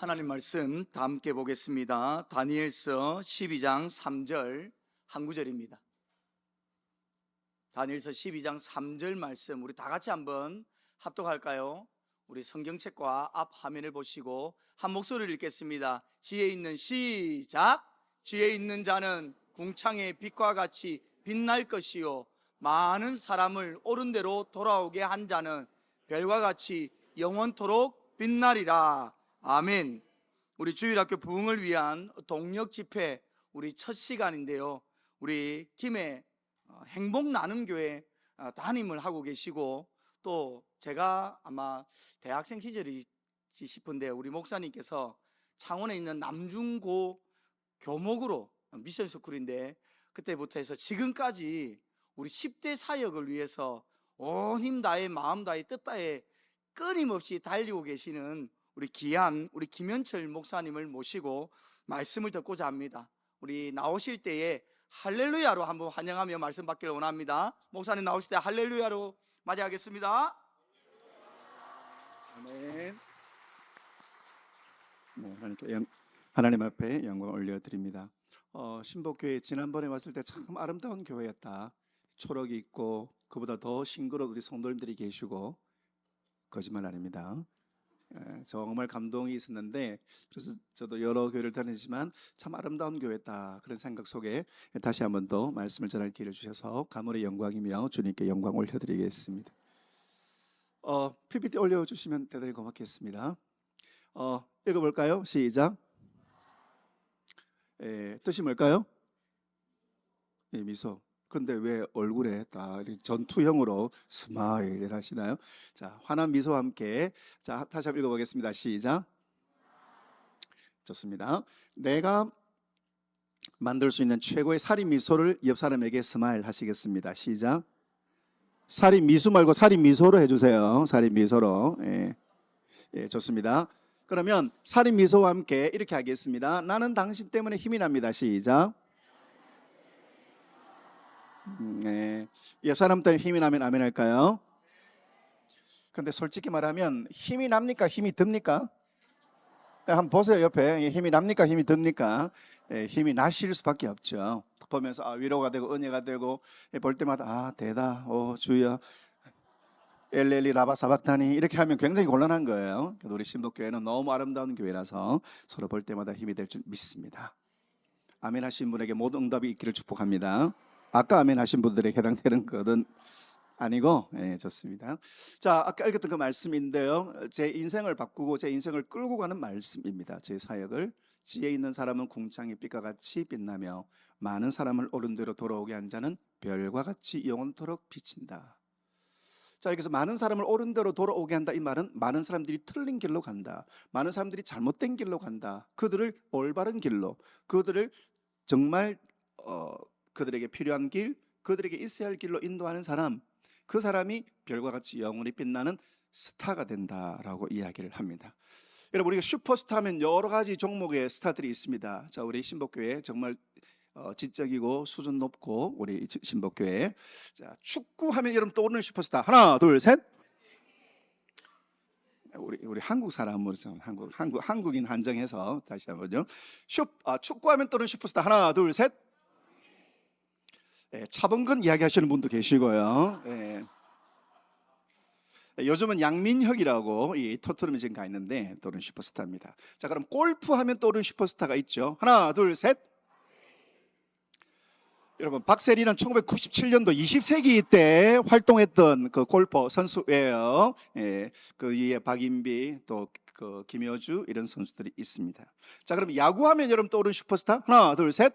하나님 말씀 다 함께 보겠습니다. 다니엘서 12장 3절 한 구절입니다. 다니엘서 12장 3절 말씀 우리 다 같이 한번 합독할까요? 우리 성경책과 앞 화면을 보시고 한 목소리를 읽겠습니다. 지혜 있는 시작. 지혜 있는 자는 궁창의 빛과 같이 빛날 것이요 많은 사람을 옳은 대로 돌아오게 한 자는 별과 같이 영원토록 빛나리라. 아멘. 우리 주일학교 부흥을 위한 동력 집회 우리 첫 시간인데요. 우리 김해 행복나눔교회 담임을 하고 계시고, 또 제가 아마 대학생 시절이지 싶은데 우리 목사님께서 창원에 있는 남중고 교목으로 미션스쿨인데 그때부터 해서 지금까지 우리 10대 사역을 위해서 온 힘 다해 마음 다해 뜻 다해 끊임없이 달리고 계시는 우리 귀한 우리 김현철 목사님을 모시고 말씀을 듣고자 합니다. 우리 나오실 때에 할렐루야로 한번 환영하며 말씀 받기를 원합니다. 목사님 나오실 때 할렐루야로 맞이하겠습니다. 아멘. 하나님 앞에 영광 올려드립니다. 신복교회 지난번에 왔을 때 참 아름다운 교회였다. 초록이 있고 그보다 더 싱그러운 우리 성도님들이 계시고, 거짓말 아닙니다. 정말 감동이 있었는데, 그래서 저도 여러 교회를 다니지만 참 아름다운 교회다 그런 생각 속에 다시 한 번 더 말씀을 전할 기회를 주셔서 가문의 영광이며 주님께 영광 올려드리겠습니다. PPT 올려주시면 대단히 고맙겠습니다. 읽어볼까요? 시작. 뜻이 뭘까요? 미소. 근데 왜 얼굴에 다 전투형으로 스마일 하시나요? 자, 환한 미소와 함께 자 다시 한번 읽어보겠습니다. 시작. 좋습니다. 내가 만들 수 있는 최고의 살인 미소를 옆 사람에게 스마일 하시겠습니다. 시작. 살인 미소 말고 살인 미소로 해주세요. 살인 미소로. 좋습니다. 그러면 살인 미소와 함께 이렇게 하겠습니다. 나는 당신 때문에 힘이 납니다. 시작. 옆 사람 때문에 힘이 나면 아멘 할까요? 근데 솔직히 말하면 힘이 납니까? 힘이 듭니까? 한번 보세요. 옆에 힘이 납니까? 힘이 듭니까? 힘이 나실 수밖에 없죠. 보면서 위로가 되고 은혜가 되고, 볼 때마다 대다 주여 엘렐리 라바 사박타니 이렇게 하면 굉장히 곤란한 거예요. 그래도 우리 신복교회는 너무 아름다운 교회라서 서로 볼 때마다 힘이 될 줄 믿습니다. 아멘 하신 분에게 모든 응답이 있기를 축복합니다. 아까 아멘 하신 분들에게 해당되는 것은 아니고, 좋습니다. 자, 아까 읽었던 그 말씀인데요, 제 인생을 바꾸고 제 인생을 끌고 가는 말씀입니다. 제 사역을 지혜 있는 사람은 궁창의 빛과 같이 빛나며 많은 사람을 옳은 대로 돌아오게 한 자는 별과 같이 영원토록 비친다. 자, 여기서 많은 사람을 옳은 대로 돌아오게 한다, 이 말은 많은 사람들이 틀린 길로 간다, 많은 사람들이 잘못된 길로 간다, 그들을 올바른 길로, 그들을 정말 그들에게 필요한 길, 그들에게 있어야 할 길로 인도하는 사람, 그 사람이 별과 같이 영원히 빛나는 스타가 된다라고 이야기를 합니다. 여러분, 우리가 슈퍼스타 하면 여러 가지 종목의 스타들이 있습니다. 자, 우리 신복교회 정말 지적이고 수준 높고 우리 신복교회, 자, 축구하면 여러분 떠오르는 슈퍼스타 하나 둘 셋. 우리 한국 사람으로 한국인 한정해서 다시 한번요. 축구하면 떠오르는 슈퍼스타 하나 둘 셋. 차범근 이야기하시는 분도 계시고요. 요즘은 양민혁이라고 이 토트넘에 지금 가 있는데 떠오르는 슈퍼스타입니다. 자, 그럼 골프하면 떠오르는 슈퍼스타가 있죠. 하나 둘 셋. 여러분, 박세리는 1997년도 20세기 때 활동했던 그 골퍼 선수예요. 그 위에 박인비, 또 그 김효주 이런 선수들이 있습니다. 자, 그럼 야구하면 여러분 떠오르는 슈퍼스타 하나 둘 셋.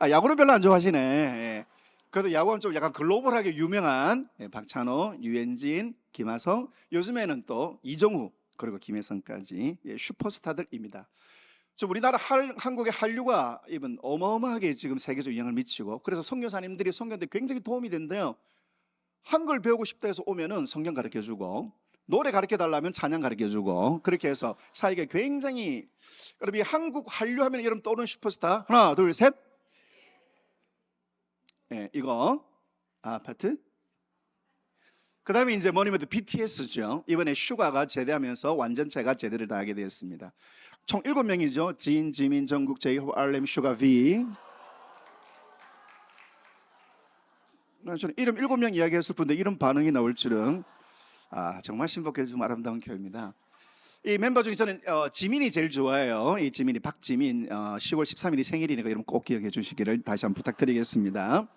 야구는 별로 안 좋아하시네. 그래도 야구하면 좀 약간 글로벌하게 유명한 박찬호, 유현진, 김하성, 요즘에는 또 이정후 그리고 김혜성까지 슈퍼스타들입니다. 좀 우리나라 한국의 한류가 이번 어마어마하게 지금 세계적 영향을 미치고, 그래서 선교사님들이 선교한테 굉장히 도움이 된대요. 한글 배우고 싶다 해서 오면은 성경 가르쳐주고, 노래 가르쳐달라면 찬양 가르쳐주고, 그렇게 해서 사이가 굉장히, 그럼 이 한국 한류하면 여러분 떠오르는 슈퍼스타 하나 둘 셋. 이거 아파트 그다음에 이제 뭐냐면 BTS죠. 이번에 슈가가 제대하면서 완전체가 제대를 다하게 되었습니다. 총 7명이죠. 진, 지민, 정국, 제이홉, RM, 슈가, V. 저는 이름 7명 이야기했을 뿐인데 이런 반응이 나올 줄은 정말 신복해 좀 아름다운 교회입니다. 이 멤버 중에 저는 지민이 제일 좋아해요. 이 지민이 박지민 10월 13일이 생일이니까 여러분 꼭 기억해 주시기를 다시 한번 부탁드리겠습니다.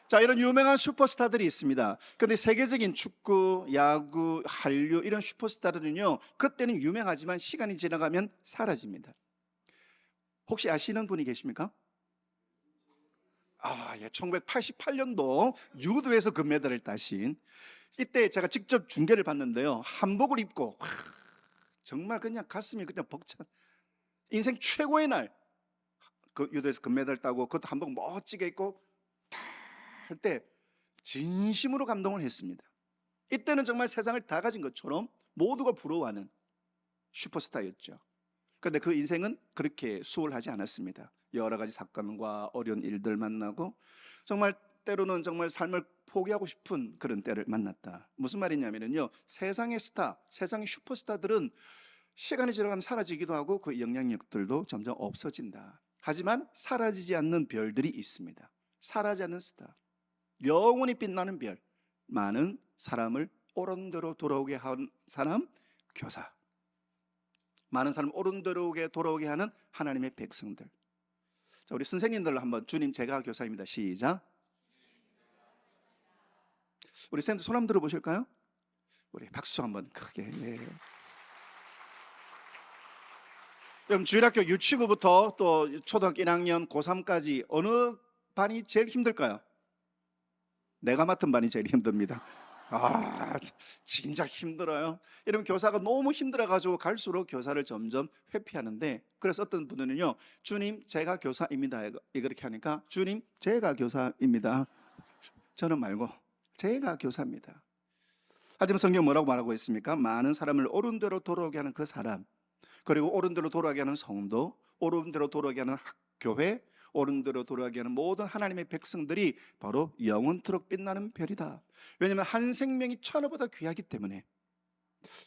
자, 이런 유명한 슈퍼스타들이 있습니다. 그런데 세계적인 축구, 야구, 한류 이런 슈퍼스타들은요, 그때는 유명하지만 시간이 지나가면 사라집니다. 혹시 아시는 분이 계십니까? 예, 1988년도 유도에서 금메달을 따신, 이때 제가 직접 중계를 봤는데요, 한복을 입고 정말 그냥 가슴이 그냥 벅찬 인생 최고의 날, 그 유도에서 금메달 따고 그것도 한복 멋지게 입고 할 때 진심으로 감동을 했습니다. 이때는 정말 세상을 다 가진 것처럼 모두가 부러워하는 슈퍼스타였죠. 그런데 그 인생은 그렇게 수월하지 않았습니다. 여러 가지 사건과 어려운 일들 만나고 정말 때로는 정말 삶을 포기하고 싶은 그런 때를 만났다. 무슨 말이냐면요, 세상의 스타, 세상의 슈퍼스타들은 시간이 지나가면 사라지기도 하고 그 영향력들도 점점 없어진다. 하지만 사라지지 않는 별들이 있습니다. 사라지지 않는 스타, 영원히 빛나는 별, 많은 사람을 옳은 대로 돌아오게 한 사람, 교사. 많은 사람 옳은 대로 돌아오게 하는 하나님의 백성들. 자, 우리 선생님들로 한번 주님 제가 교사입니다. 시작. 우리 쌤들 손 한번 들어보실까요? 우리 박수 한번 크게. 네. 그럼 주일학교 유치부부터 또 초등학교 1학년 고3까지 어느 반이 제일 힘들까요? 내가 맡은 반이 제일 힘듭니다. 진짜 힘들어요. 이러면 교사가 너무 힘들어가지고 갈수록 교사를 점점 회피하는데, 그래서 어떤 분들은요, 주님 제가 교사입니다 이렇게 하니까, 주님 제가 교사입니다, 저는 말고 제가 교사입니다. 하지만 성경 뭐라고 말하고 있습니까? 많은 사람을 옳은 대로 돌아오게 하는 그 사람, 그리고 옳은 대로 돌아오게 하는 성도, 옳은 대로 돌아오게 하는 교회, 옳은 대로 돌아가게 하는 모든 하나님의 백성들이 바로 영원토록 빛나는 별이다. 왜냐하면 한 생명이 천하보다 귀하기 때문에.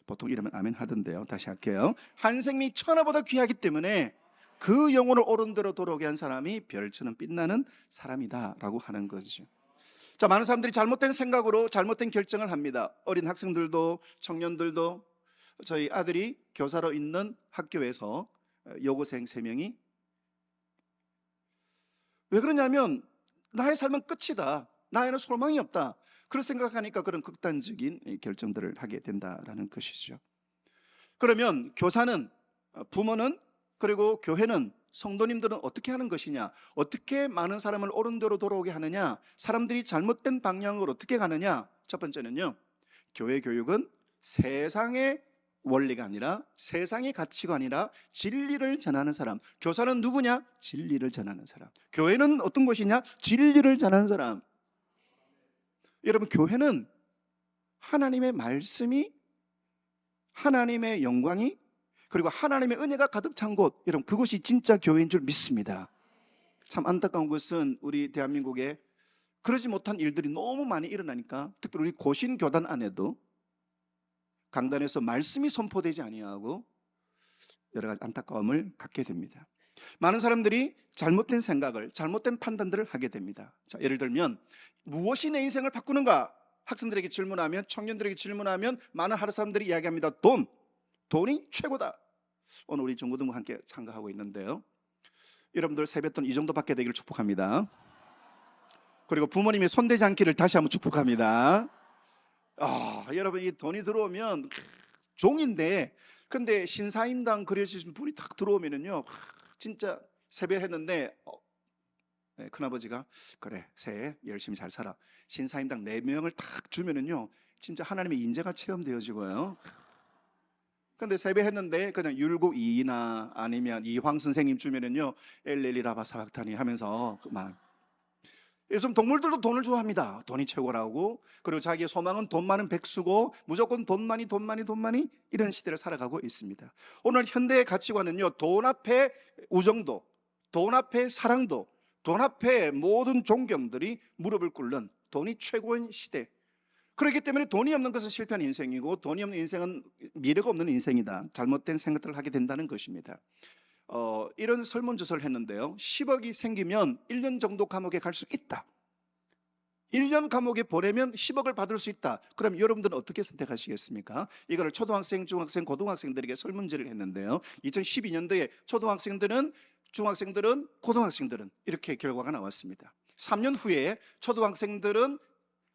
보통 이러면 아멘 하던데요. 다시 할게요. 한 생명이 천하보다 귀하기 때문에 그 영혼을 옳은 대로 돌아오게 한 사람이 별처럼 빛나는 사람이다 라고 하는 거죠. 자, 많은 사람들이 잘못된 생각으로 잘못된 결정을 합니다. 어린 학생들도 청년들도. 저희 아들이 교사로 있는 학교에서 여고생 3명이, 왜 그러냐면 나의 삶은 끝이다, 나에는 소망이 없다, 그런 생각하니까 그런 극단적인 결정들을 하게 된다라는 것이죠. 그러면 교사는, 부모는, 그리고 교회는, 성도님들은 어떻게 하는 것이냐, 어떻게 많은 사람을 옳은 대로 돌아오게 하느냐, 사람들이 잘못된 방향으로 어떻게 가느냐. 첫 번째는요, 교회 교육은 세상의 원리가 아니라 세상의 가치관이라 진리를 전하는 사람. 교사는 누구냐? 진리를 전하는 사람. 교회는 어떤 것이냐? 진리를 전하는 사람. 여러분, 교회는 하나님의 말씀이, 하나님의 영광이, 그리고 하나님의 은혜가 가득 찬 곳, 여러분 그것이 진짜 교회인 줄 믿습니다. 참 안타까운 것은 우리 대한민국에 그러지 못한 일들이 너무 많이 일어나니까, 특별히 우리 고신교단 안에도 강단에서 말씀이 선포되지 아니하고 여러 가지 안타까움을 갖게 됩니다. 많은 사람들이 잘못된 생각을, 잘못된 판단들을 하게 됩니다. 자, 예를 들면 무엇이 내 인생을 바꾸는가? 학생들에게 질문하면, 청년들에게 질문하면 많은 하루 사람들이 이야기합니다. 돈이 최고다. 오늘 우리 중고등부 함께 참가하고 있는데요, 여러분들 세뱃돈 이 정도 받게 되기를 축복합니다. 그리고 부모님이 손대지 않기를 다시 한번 축복합니다. 여러분, 이 돈이 들어오면 종인데, 근데 신사임당 그려주신 분이 딱 들어오면은요, 진짜 세배했는데 큰아버지가 그래 새해 열심히 잘 살아, 신사임당 4명을 딱 주면은요, 진짜 하나님의 인재가 체험되어지고요. 근데 세배했는데 그냥 율곡이나 아니면 이황 선생님 주면은요, 엘렐리라바 사박타니 하면서 그만. 요즘 동물들도 돈을 좋아합니다. 돈이 최고라고. 그리고 자기의 소망은 돈 많은 백수고 무조건 돈 많이 이런 시대를 살아가고 있습니다. 오늘 현대의 가치관은요, 돈 앞에 우정도, 돈 앞에 사랑도, 돈 앞에 모든 존경들이 무릎을 꿇는 돈이 최고인 시대. 그렇기 때문에 돈이 없는 것은 실패한 인생이고 돈이 없는 인생은 미래가 없는 인생이다. 잘못된 생각들을 하게 된다는 것입니다. 이런 설문조사를 했는데요. 10억이 생기면 1년 정도 감옥에 갈 수 있다. 1년 감옥에 보내면 10억을 받을 수 있다. 그럼 여러분들은 어떻게 선택하시겠습니까? 이거를 초등학생, 중학생, 고등학생들에게 설문지를 했는데요. 2012년도에 초등학생들은, 중학생들은, 고등학생들은 이렇게 결과가 나왔습니다. 3년 후에 초등학생들은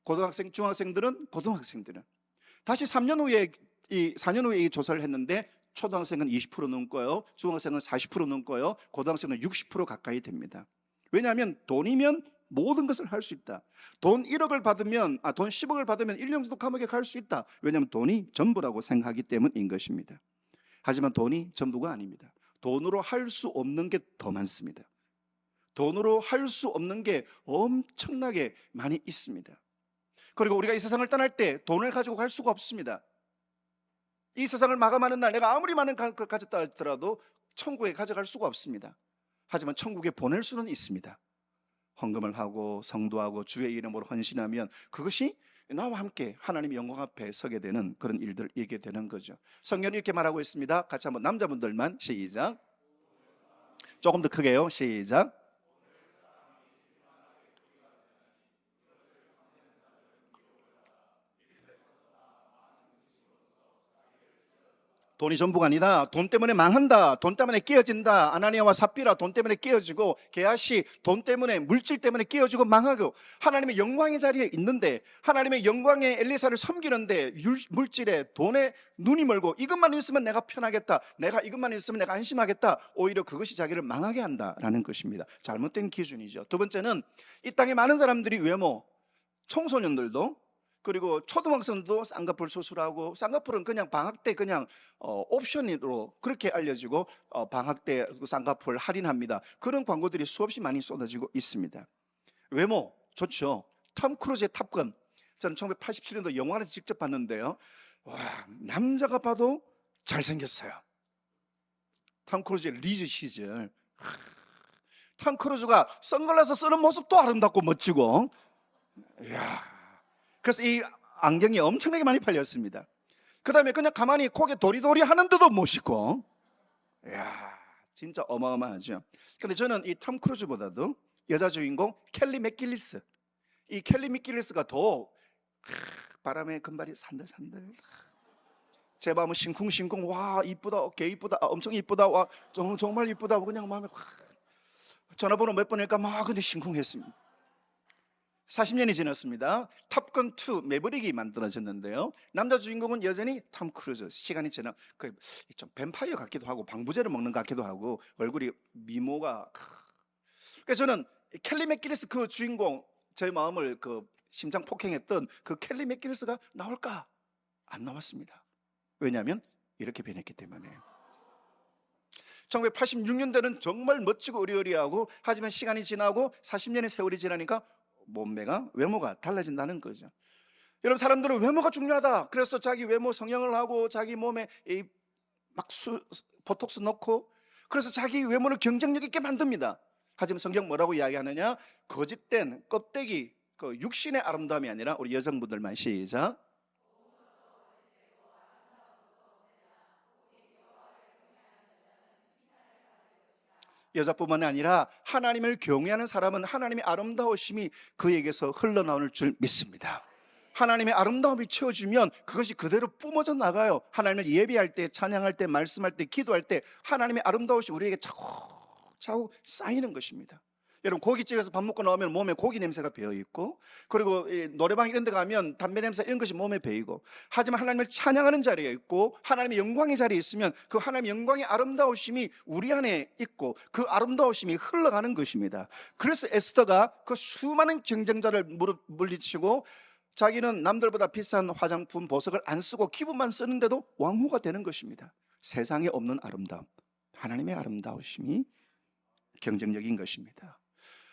고등학생, 중학생들은, 고등학생들은 다시 3년 후에 4년 후에 이 조사를 했는데 초등학생은 20% 넘고요, 중학생은 40% 넘고요, 고등학생은 60% 가까이 됩니다. 왜냐하면 돈이면 모든 것을 할 수 있다. 돈 1억을 받으면, 돈 10억을 받으면 1년 정도 감옥에 갈 수 있다. 왜냐하면 돈이 전부라고 생각하기 때문인 것입니다. 하지만 돈이 전부가 아닙니다. 돈으로 할 수 없는 게 더 많습니다. 돈으로 할 수 없는 게 엄청나게 많이 있습니다. 그리고 우리가 이 세상을 떠날 때 돈을 가지고 갈 수가 없습니다. 이 세상을 마감하는 날 내가 아무리 많은 걸 가졌다 할지라도 천국에 가져갈 수가 없습니다. 하지만 천국에 보낼 수는 있습니다. 헌금을 하고 성도하고 주의 이름으로 헌신하면 그것이 나와 함께 하나님의 영광 앞에 서게 되는 그런 일들을 이루게 되는 거죠. 성경이 이렇게 말하고 있습니다. 같이 한번 남자분들만 시작. 조금 더 크게요. 시작. 돈이 전부가 아니다. 돈 때문에 망한다. 돈 때문에 깨어진다. 아나니아와 삽비라 돈 때문에 깨어지고, 게하시 돈 때문에, 물질 때문에 깨어지고 망하고, 하나님의 영광의 자리에 있는데, 하나님의 영광의 엘리사를 섬기는데 물질에, 돈에 눈이 멀고, 이것만 있으면 내가 편하겠다, 내가 이것만 있으면 내가 안심하겠다, 오히려 그것이 자기를 망하게 한다라는 것입니다. 잘못된 기준이죠. 두 번째는 이 땅에 많은 사람들이 외모, 청소년들도 그리고 초등학생도 쌍꺼풀 수술하고, 쌍꺼풀은 그냥 방학 때 그냥 옵션으로 그렇게 알려지고, 방학 때 쌍꺼풀 할인합니다. 그런 광고들이 수없이 많이 쏟아지고 있습니다. 외모 좋죠. 톰 크루즈의 탑건, 저는 1987년도 영화를 직접 봤는데요. 와, 남자가 봐도 잘생겼어요. 톰 크루즈의 리즈 시절, 톰 크루즈가 선글라스 쓰는 모습도 아름답고 멋지고, 이야, 그래서 이 안경이 엄청나게 많이 팔렸습니다. 그 다음에 그냥 가만히 고개 도리도리 하는데도 멋있고, 이야, 진짜 어마어마하죠. 근데 저는 이 톰 크루즈보다도 여자 주인공 켈리 맥길리스, 이 켈리 맥길리스가 더 바람에 금발이 산들산들, 제 마음은 싱쿵싱쿵, 와 이쁘다, 개 이쁘다, 엄청 이쁘다, 와 정말 이쁘다, 그냥 마음에 전화번호 몇 번일까 막 근데 싱쿵했습니다. 40년이 지났습니다. 탑건 2 매버릭이 만들어졌는데요. 남자 주인공은 여전히 톰 크루즈. 시간이 지나 좀 뱀파이어 같기도 하고 방부제를 먹는 것 같기도 하고, 얼굴이 미모가. 그래서 저는 켈리 맥기리스 그 주인공, 제 마음을 심장 폭행했던 그 켈리 맥기리스가 나올까? 안 나왔습니다. 왜냐하면 이렇게 변했기 때문에. 1986년대는 정말 멋지고 의리의리하고, 하지만 시간이 지나고 40년의 세월이 지나니까 몸매가, 외모가 달라진다는 거죠. 여러분, 사람들은 외모가 중요하다, 그래서 자기 외모 성형을 하고 자기 몸에 막 보톡스 넣고, 그래서 자기 외모를 경쟁력 있게 만듭니다. 하지만 성경 뭐라고 이야기하느냐? 거짓된 껍데기, 육신의 아름다움이 아니라, 우리 여성분들만 시작. 여자뿐만 아니라 하나님을 경외하는 사람은 하나님의 아름다우심이 그에게서 흘러나올 줄 믿습니다. 하나님의 아름다움이 채워주면 그것이 그대로 뿜어져 나가요. 하나님을 예배할 때, 찬양할 때, 말씀할 때, 기도할 때 하나님의 아름다우심이 우리에게 차곡차곡 쌓이는 것입니다. 여러분, 고깃집에서 밥 먹고 나오면 몸에 고기 냄새가 배어있고, 그리고 노래방 이런 데 가면 담배 냄새 이런 것이 몸에 배이고, 하지만 하나님을 찬양하는 자리에 있고 하나님의 영광의 자리에 있으면 그 하나님의 영광의 아름다우심이 우리 안에 있고 그 아름다우심이 흘러가는 것입니다. 그래서 에스더가 그 수많은 경쟁자를 물리치고, 자기는 남들보다 비싼 화장품, 보석을 안 쓰고 기분만 쓰는데도 왕후가 되는 것입니다. 세상에 없는 아름다움, 하나님의 아름다우심이 경쟁력인 것입니다.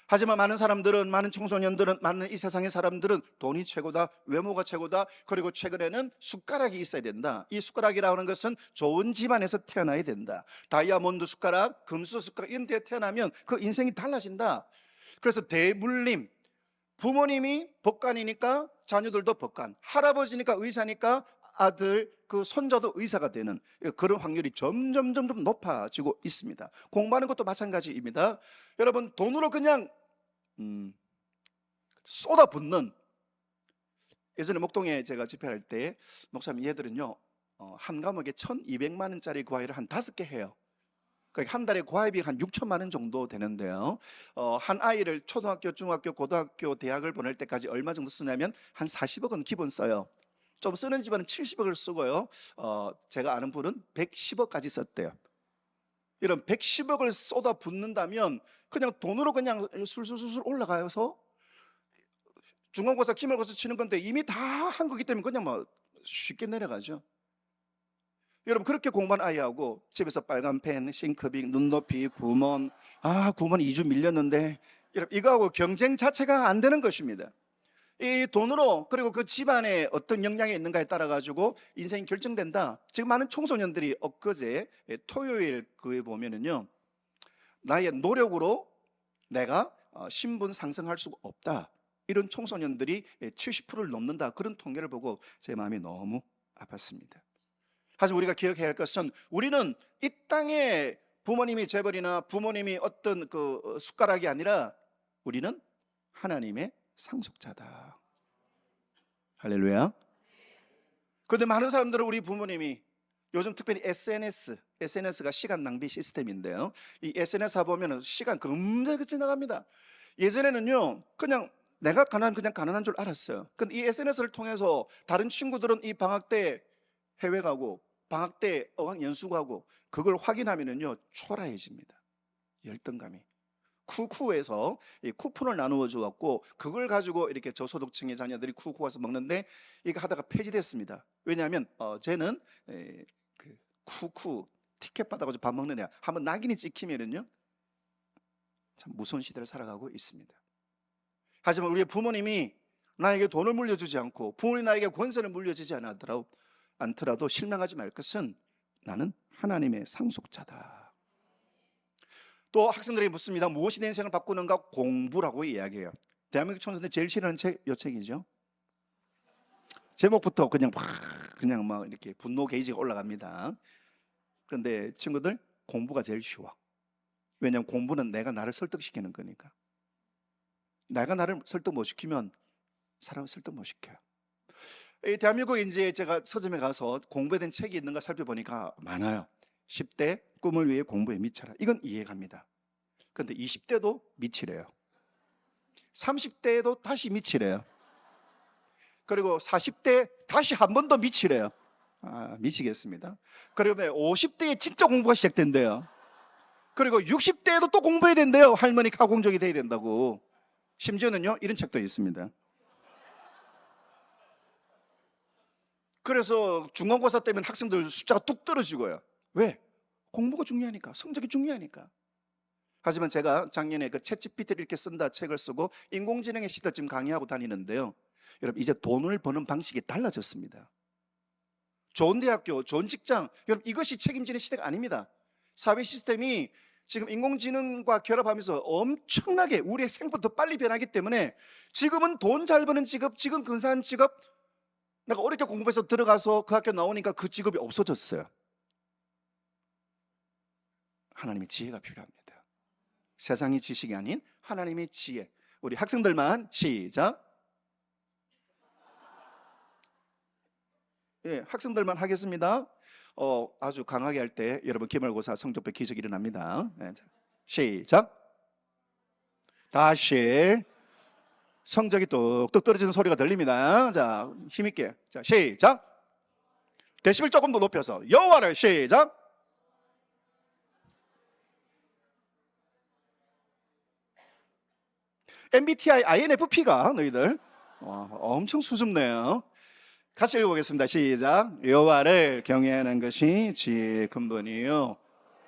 하지만 많은 사람들은, 많은 청소년들은, 많은 이 세상의 사람들은 돈이 최고다, 외모가 최고다, 그리고 최근에는 숟가락이 있어야 된다. 이 숟가락이라는 것은 좋은 집안에서 태어나야 된다. 다이아몬드 숟가락, 금수 숟가락 이런 데 태어나면 그 인생이 달라진다. 그래서 대물림, 부모님이 법관이니까 자녀들도 법관, 할아버지니까 의사니까 아들, 그 손자도 의사가 되는 그런 확률이 점점 높아지고 있습니다. 공부하는 것도 마찬가지입니다. 여러분, 돈으로 그냥 쏟아붓는, 예전에 목동에 제가 집회할 때 목사님 얘들은요 한 과목에 1,200만 원짜리 과외를 한 5개 해요. 그러니까 한 달에 과외비 한 6천만 원 정도 되는데요. 한 아이를 초등학교, 중학교, 고등학교, 대학을 보낼 때까지 얼마 정도 쓰냐면 한 40억은 기본 써요. 좀 쓰는 집안은 70억을 쓰고요. 제가 아는 분은 110억까지 썼대요. 이런 110억을 쏟아 붓는다면 그냥 돈으로 그냥 술술술 올라가서 중간고사, 기말고사 치는 건데 이미 다 한 거기 때문에 그냥 뭐 쉽게 내려가죠. 여러분, 그렇게 공부한 아이하고 집에서 빨간 펜, 싱크빅, 눈높이, 구몬, 구몬 2주 밀렸는데, 여러분, 이거하고 경쟁 자체가 안 되는 것입니다. 이 돈으로, 그리고 그 집안에 어떤 영향이 있는가에 따라 가지고 인생이 결정된다. 지금 많은 청소년들이 엊그제 토요일 그에 보면은요, 나의 노력으로 내가 신분 상승할 수가 없다, 이런 청소년들이 70%를 넘는다, 그런 통계를 보고 제 마음이 너무 아팠습니다. 하지만 우리가 기억해야 할 것은, 우리는 이 땅에 부모님이 재벌이나 부모님이 어떤 그 숟가락이 아니라 우리는 하나님의 상속자다. 할렐루야. 그런데 많은 사람들은 우리 부모님이, 요즘 특별히 SNS가 시간 낭비 시스템인데요, 이 SNS 보면 시간 금방 지나갑니다. 예전에는요 그냥 내가 그냥 가난한 줄 알았어요. 근데 이 SNS를 통해서 다른 친구들은 이 방학 때 해외 가고 방학 때 어학연수 가고, 그걸 확인하면은요 초라해집니다. 열등감이. 쿠쿠에서 이 쿠폰을 나누어 주었고, 그걸 가지고 이렇게 저소득층의 자녀들이 쿠쿠 와서 먹는데, 이거 하다가 폐지됐습니다. 왜냐하면 쟤는 그 쿠쿠 티켓 받아가지고 밥 먹느냐, 한번 낙인이 찍히면은요 참 무서운 시대를 살아가고 있습니다. 하지만 우리의 부모님이 나에게 돈을 물려주지 않고, 부모님이 나에게 권세를 물려주지 않더라도 실망하지 말 것은, 나는 하나님의 상속자다. 또 학생들에게 묻습니다. 무엇이 내 인생을 바꾸는가? 공부라고 이야기해요. 대한민국 청소년들이 제일 싫어하는 책, 이 책이죠. 제목부터 그냥 막 이렇게 분노 게이지가 올라갑니다. 그런데 친구들, 공부가 제일 쉬워. 왜냐하면 공부는 내가 나를 설득시키는 거니까. 내가 나를 설득 못 시키면 사람을 설득 못 시켜요. 대한민국에 이제 제가 서점에 가서 공부에 대한 책이 있는가 살펴보니까 많아요. 10대 꿈을 위해 공부에 미쳐라. 이건 이해갑니다. 그런데 20대도 미치래요. 30대에도 다시 미치래요. 그리고 40대 다시 한 번 더 미치래요. 미치겠습니다. 그리고 50대에 진짜 공부가 시작된대요. 그리고 60대에도 또 공부해야 된대요. 할머니 가공족이 돼야 된다고. 심지어는요 이런 책도 있습니다. 그래서 중간고사 때문에 학생들 숫자가 뚝 떨어지고요. 왜? 공부가 중요하니까, 성적이 중요하니까. 하지만 제가 작년에 그 챗GPT를 이렇게 쓴다 책을 쓰고 인공지능의 시대 지금 강의하고 다니는데요, 여러분, 이제 돈을 버는 방식이 달라졌습니다. 좋은 대학교, 좋은 직장, 여러분, 이것이 책임지는 시대가 아닙니다. 사회 시스템이 지금 인공지능과 결합하면서 엄청나게 우리의 생보다 더 빨리 변하기 때문에, 지금은 돈 잘 버는 직업, 지금 근사한 직업, 내가 어렵게 공부해서 들어가서 그 학교 나오니까 그 직업이 없어졌어요. 하나님의 지혜가 필요합니다. 세상의 지식이 아닌 하나님의 지혜. 우리 학생들만 시작. 학생들만 하겠습니다. 아주 강하게 할 때 여러분 기말고사 성적표 기적이 일어납니다. 시작. 다시. 성적이 뚝뚝 떨어지는 소리가 들립니다. 자, 힘있게. 자, 시작. 데시벨 조금 더 높여서 여호와를. 시작. MBTI INFP가 너희들 엄청 수줍네요. 같이 읽어보겠습니다. 시작. 여호와를 경외하는 것이 지혜의 근본이요,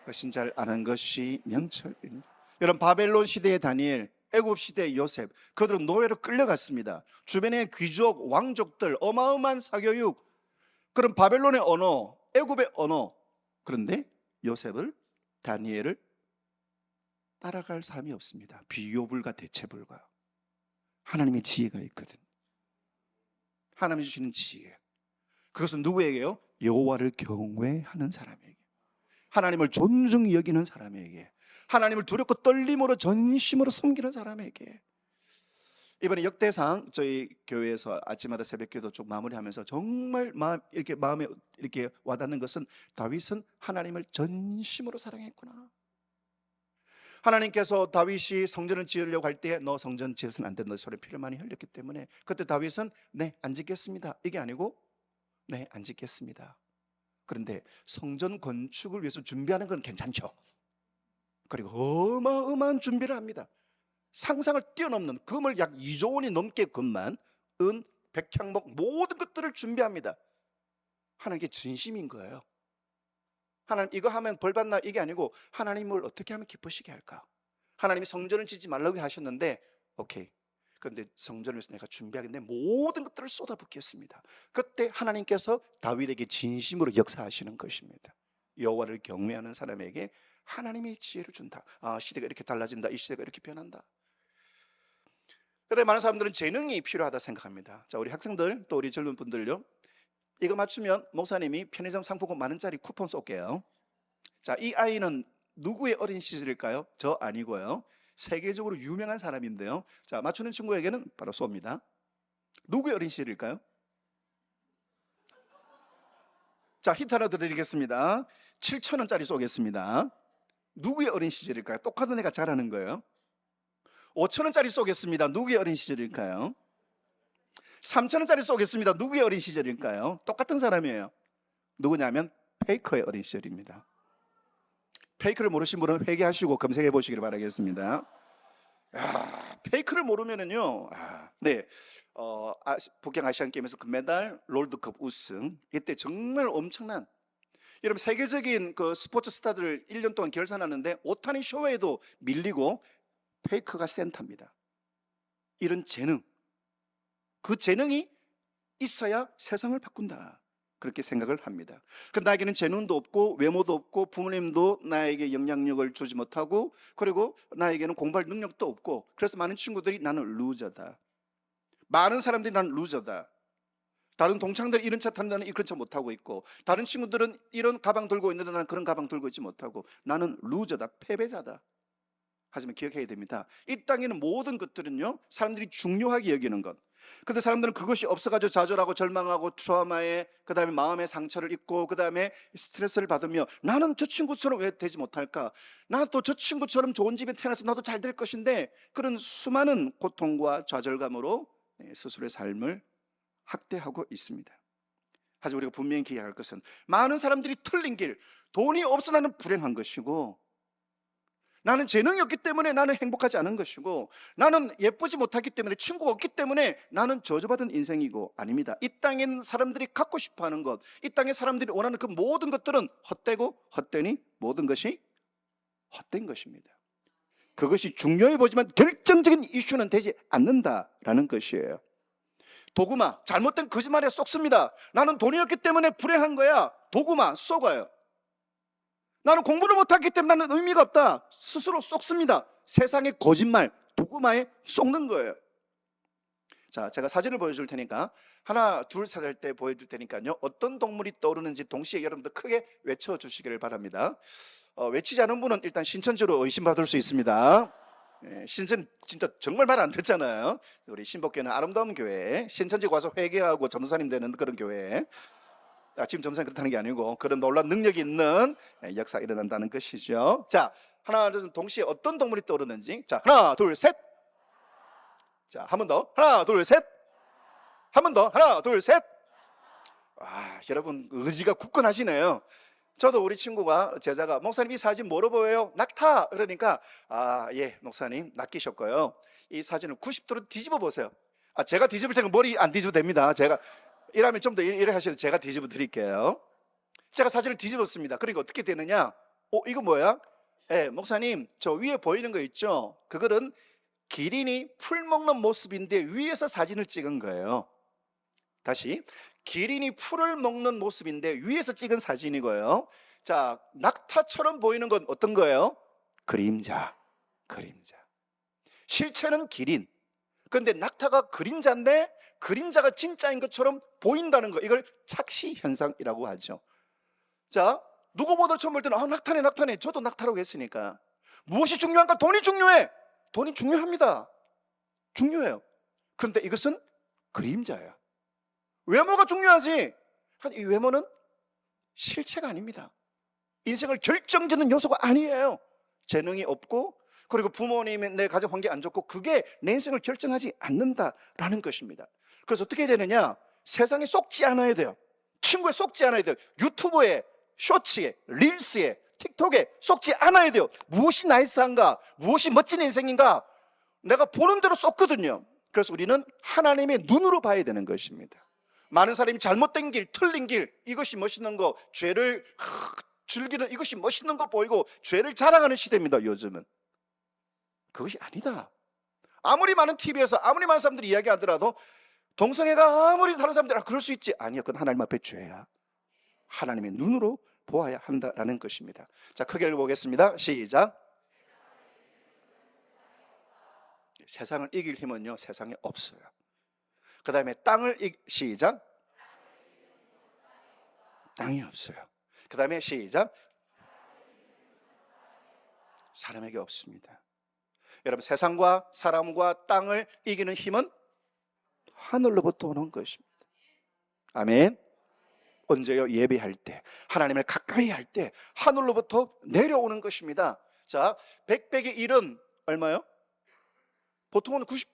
것인 잘 아는 것이 명철입니다. 여러분, 바벨론 시대의 다니엘, 애굽 시대의 요셉, 그들은 노예로 끌려갔습니다. 주변의 귀족, 왕족들, 어마어마한 사교육, 그런 바벨론의 언어, 애굽의 언어. 그런데 요셉을, 다니엘을 따라갈 사람이 없습니다. 비교 불가, 대체 불가. 하나님의 지혜가 있거든. 하나님이 주시는 지혜. 그것은 누구에게요? 여호와를 경외하는 사람에게, 하나님을 존중히 여기는 사람에게, 하나님을 두렵고 떨림으로 전심으로 섬기는 사람에게. 이번에 역대상 저희 교회에서 아침마다 새벽기도 쭉 마무리하면서 정말 마음에 이렇게 와닿는 것은 다윗은 하나님을 전심으로 사랑했구나. 하나님께서 다윗이 성전을 지으려고 할 때 너 성전 지어서는 안 된다 소리 피를 많이 흘렸기 때문에 그때 다윗은 네, 안 짓겠습니다, 이게 아니고 네, 안 짓겠습니다. 그런데 성전 건축을 위해서 준비하는 건 괜찮죠. 그리고 어마어마한 준비를 합니다. 상상을 뛰어넘는 금을 약 2조 원이 넘게 금만, 은, 백향목 모든 것들을 준비합니다. 하나님께 진심인 거예요. 하나님 이거 하면 벌 받나, 이게 아니고 하나님을 어떻게 하면 기쁘시게 할까. 하나님이 성전을 짓지 말라고 하셨는데 오케이, 그런데 성전을 위해서 내가 준비하겠는데 모든 것들을 쏟아붓겠습니다. 그때 하나님께서 다윗에게 진심으로 역사하시는 것입니다. 여호와를 경외하는 사람에게 하나님의 지혜를 준다. 아, 시대가 이렇게 달라진다, 이 시대가 이렇게 변한다. 그런데 많은 사람들은 재능이 필요하다 생각합니다. 자, 우리 학생들 또 우리 젊은 분들요, 이거 맞추면 목사님이 편의점 상품권 10,000원짜리 쿠폰 쏠게요. 자, 이 아이는 누구의 어린 시절일까요? 저 아니고요, 세계적으로 유명한 사람인데요. 자, 맞추는 친구에게는 바로 쏩니다. 누구의 어린 시절일까요? 자, 힌트 하나 더 드리겠습니다. 7,000원짜리 쏘겠습니다. 누구의 어린 시절일까요? 똑같은 애가 잘하는 거예요. 5,000원짜리 쏘겠습니다. 누구의 어린 시절일까요? 3,000원짜리 쏘겠습니다. 누구의 어린 시절일까요? 똑같은 사람이에요. 누구냐면 페이커의 어린 시절입니다. 페이커를 모르신 분은 회개하시고 검색해 보시기를 바라겠습니다. 페이커를 모르면은요, 네, 북경 아시안 게임에서 금메달, 롤드컵 우승, 이때 정말 엄청난, 여러분 세계적인 그 스포츠 스타들을 1년 동안 결산하는데 오타니 쇼웨이도 밀리고 페이커가 센터입니다. 이런 재능, 그 재능이 있어야 세상을 바꾼다, 그렇게 생각을 합니다. 그 나에게는 재능도 없고 외모도 없고 부모님도 나에게 영향력을 주지 못하고 그리고 나에게는 공부할 능력도 없고, 그래서 많은 친구들이 나는 루저다, 많은 사람들이 나는 루저다, 다른 동창들이 이런 차 타는 나는 그런 차 못 타고 있고, 다른 친구들은 이런 가방 들고 있는데 나는 그런 가방 들고 있지 못하고, 나는 루저다, 패배자다. 하지만 기억해야 됩니다. 이 땅에는 모든 것들은요, 사람들이 중요하게 여기는 것. 그런데 사람들은 그것이 없어가지고 좌절하고 절망하고 트라우마에, 그 다음에 마음의 상처를 입고, 그 다음에 스트레스를 받으며 나는 저 친구처럼 왜 되지 못할까, 나도 저 친구처럼 좋은 집에 태어났으면 나도 잘 될 것인데, 그런 수많은 고통과 좌절감으로 스스로의 삶을 학대하고 있습니다. 하지만 우리가 분명히 기억할 것은 많은 사람들이 틀린 길, 돈이 없어 나는 불행한 것이고, 나는 재능이 없기 때문에 나는 행복하지 않은 것이고, 나는 예쁘지 못하기 때문에, 친구가 없기 때문에 나는 저주받은 인생이고, 아닙니다. 이 땅엔 사람들이 갖고 싶어하는 것, 이 땅에 사람들이 원하는 그 모든 것들은 헛되고 헛되니 모든 것이 헛된 것입니다. 그것이 중요해 보지만 결정적인 이슈는 되지 않는다라는 것이에요. 도구마, 잘못된 거짓말에 쏙습니다. 나는 돈이 없기 때문에 불행한 거야. 도구마, 쏘가요. 나는 공부를 못했기 때문에 나는 의미가 없다. 스스로 쏙습니다. 세상의 거짓말, 도구마에 쏙는 거예요. 자, 제가 사진을 보여줄 테니까 하나, 둘, 셋 할 때 보여줄 테니까요, 어떤 동물이 떠오르는지 동시에 여러분들 크게 외쳐주시기를 바랍니다. 외치지 않은 분은 일단 신천지로 의심받을 수 있습니다. 신천 진짜 정말 말 안 듣잖아요. 우리 신복교는 아름다운 교회, 신천지 와서 회개하고 전도사님 되는 그런 교회. 지금 전도사님 그렇다는 게 아니고 그런 놀라운 능력이 있는 역사가 일어난다는 것이죠. 자, 하나, 둘, 동시에 어떤 동물이 떠오르는지. 자, 하나, 둘, 셋. 자, 한 번 더. 하나, 둘, 셋. 한 번 더. 하나, 둘, 셋. 여러분 의지가 굳건하시네요. 저도 우리 친구가, 제자가 목사님 이 사진 뭐로 보여요? 낙타. 그러니까 예 목사님 낚이셨고요, 이 사진을 90도로 뒤집어 보세요. 제가 뒤집을 테니까 머리 안 뒤집어도 됩니다. 제가 이러면 좀 더 이래 하셔도 제가 뒤집어 드릴게요. 제가 사진을 뒤집었습니다. 그러니까 어떻게 되느냐, 이거 뭐야? 목사님 저 위에 보이는 거 있죠? 그거는 기린이 풀 먹는 모습인데 위에서 사진을 찍은 거예요. 다시, 기린이 풀을 먹는 모습인데 위에서 찍은 사진이고요. 자, 낙타처럼 보이는 건 어떤 거예요? 그림자. 실체는 기린, 그런데 낙타가 그림자인데 그림자가 진짜인 것처럼 보인다는 거, 이걸 착시 현상이라고 하죠. 자, 누구 보도 처음 볼 때는 낙타네 낙타네, 저도 낙타라고 했으니까. 무엇이 중요한가? 돈이 중요해. 돈이 중요합니다. 중요해요. 그런데 이것은 그림자예요. 외모가 중요하지. 이 외모는 실체가 아닙니다. 인생을 결정짓는 요소가 아니에요. 재능이 없고, 그리고 부모님의 내 가정 환경이 안 좋고, 그게 내 인생을 결정하지 않는다라는 것입니다. 그래서 어떻게 되느냐? 세상에 속지 않아야 돼요. 친구에 속지 않아야 돼요. 유튜브에, 쇼츠에, 릴스에, 틱톡에 속지 않아야 돼요. 무엇이 나이스한가? 무엇이 멋진 인생인가? 내가 보는 대로 쏟거든요. 그래서 우리는 하나님의 눈으로 봐야 되는 것입니다. 많은 사람이 잘못된 길, 틀린 길, 이것이 멋있는 거, 죄를 즐기는 이것이 멋있는 거 보이고 죄를 자랑하는 시대입니다. 요즘은 그것이 아니다. 아무리 많은 TV에서 아무리 많은 사람들이 이야기하더라도, 동성애가 아무리 다른 사람들이 그럴 수 있지, 아니요, 그건 하나님 앞에 죄야. 하나님의 눈으로 보아야 한다라는 것입니다. 자, 크게 읽어보겠습니다. 시작. 세상을 이길 힘은요, 세상에 없어요. 그 다음에 시작. 땅이 없어요. 그 다음에 시작. 사람에게 없습니다. 여러분, 세상과 사람과 땅을 이기는 힘은 하늘로부터 오는 것입니다. 아멘. 언제요? 예배할 때, 하나님을 가까이 할 때 하늘로부터 내려오는 것입니다. 자, 100백의 1은 얼마요? 보통은 90,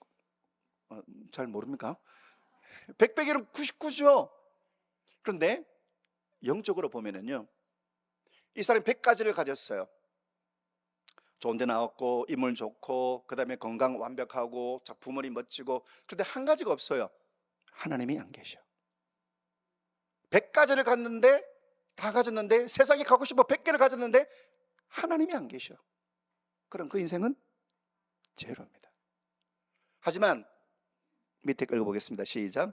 잘 모릅니까? 100백의 1은 99죠. 그런데 영적으로 보면은요, 이 사람이 100가지를 가졌어요. 좋은 데 나왔고, 인물 좋고, 그 다음에 건강 완벽하고, 부모님 멋지고. 그런데 한 가지가 없어요. 하나님이 안 계셔. 100가지를 갖는데, 다 가졌는데, 세상에 가고 싶어 100개를 가졌는데 하나님이 안 계셔. 그럼 그 인생은 제로입니다. 하지만 밑에 읽어보겠습니다. 시작.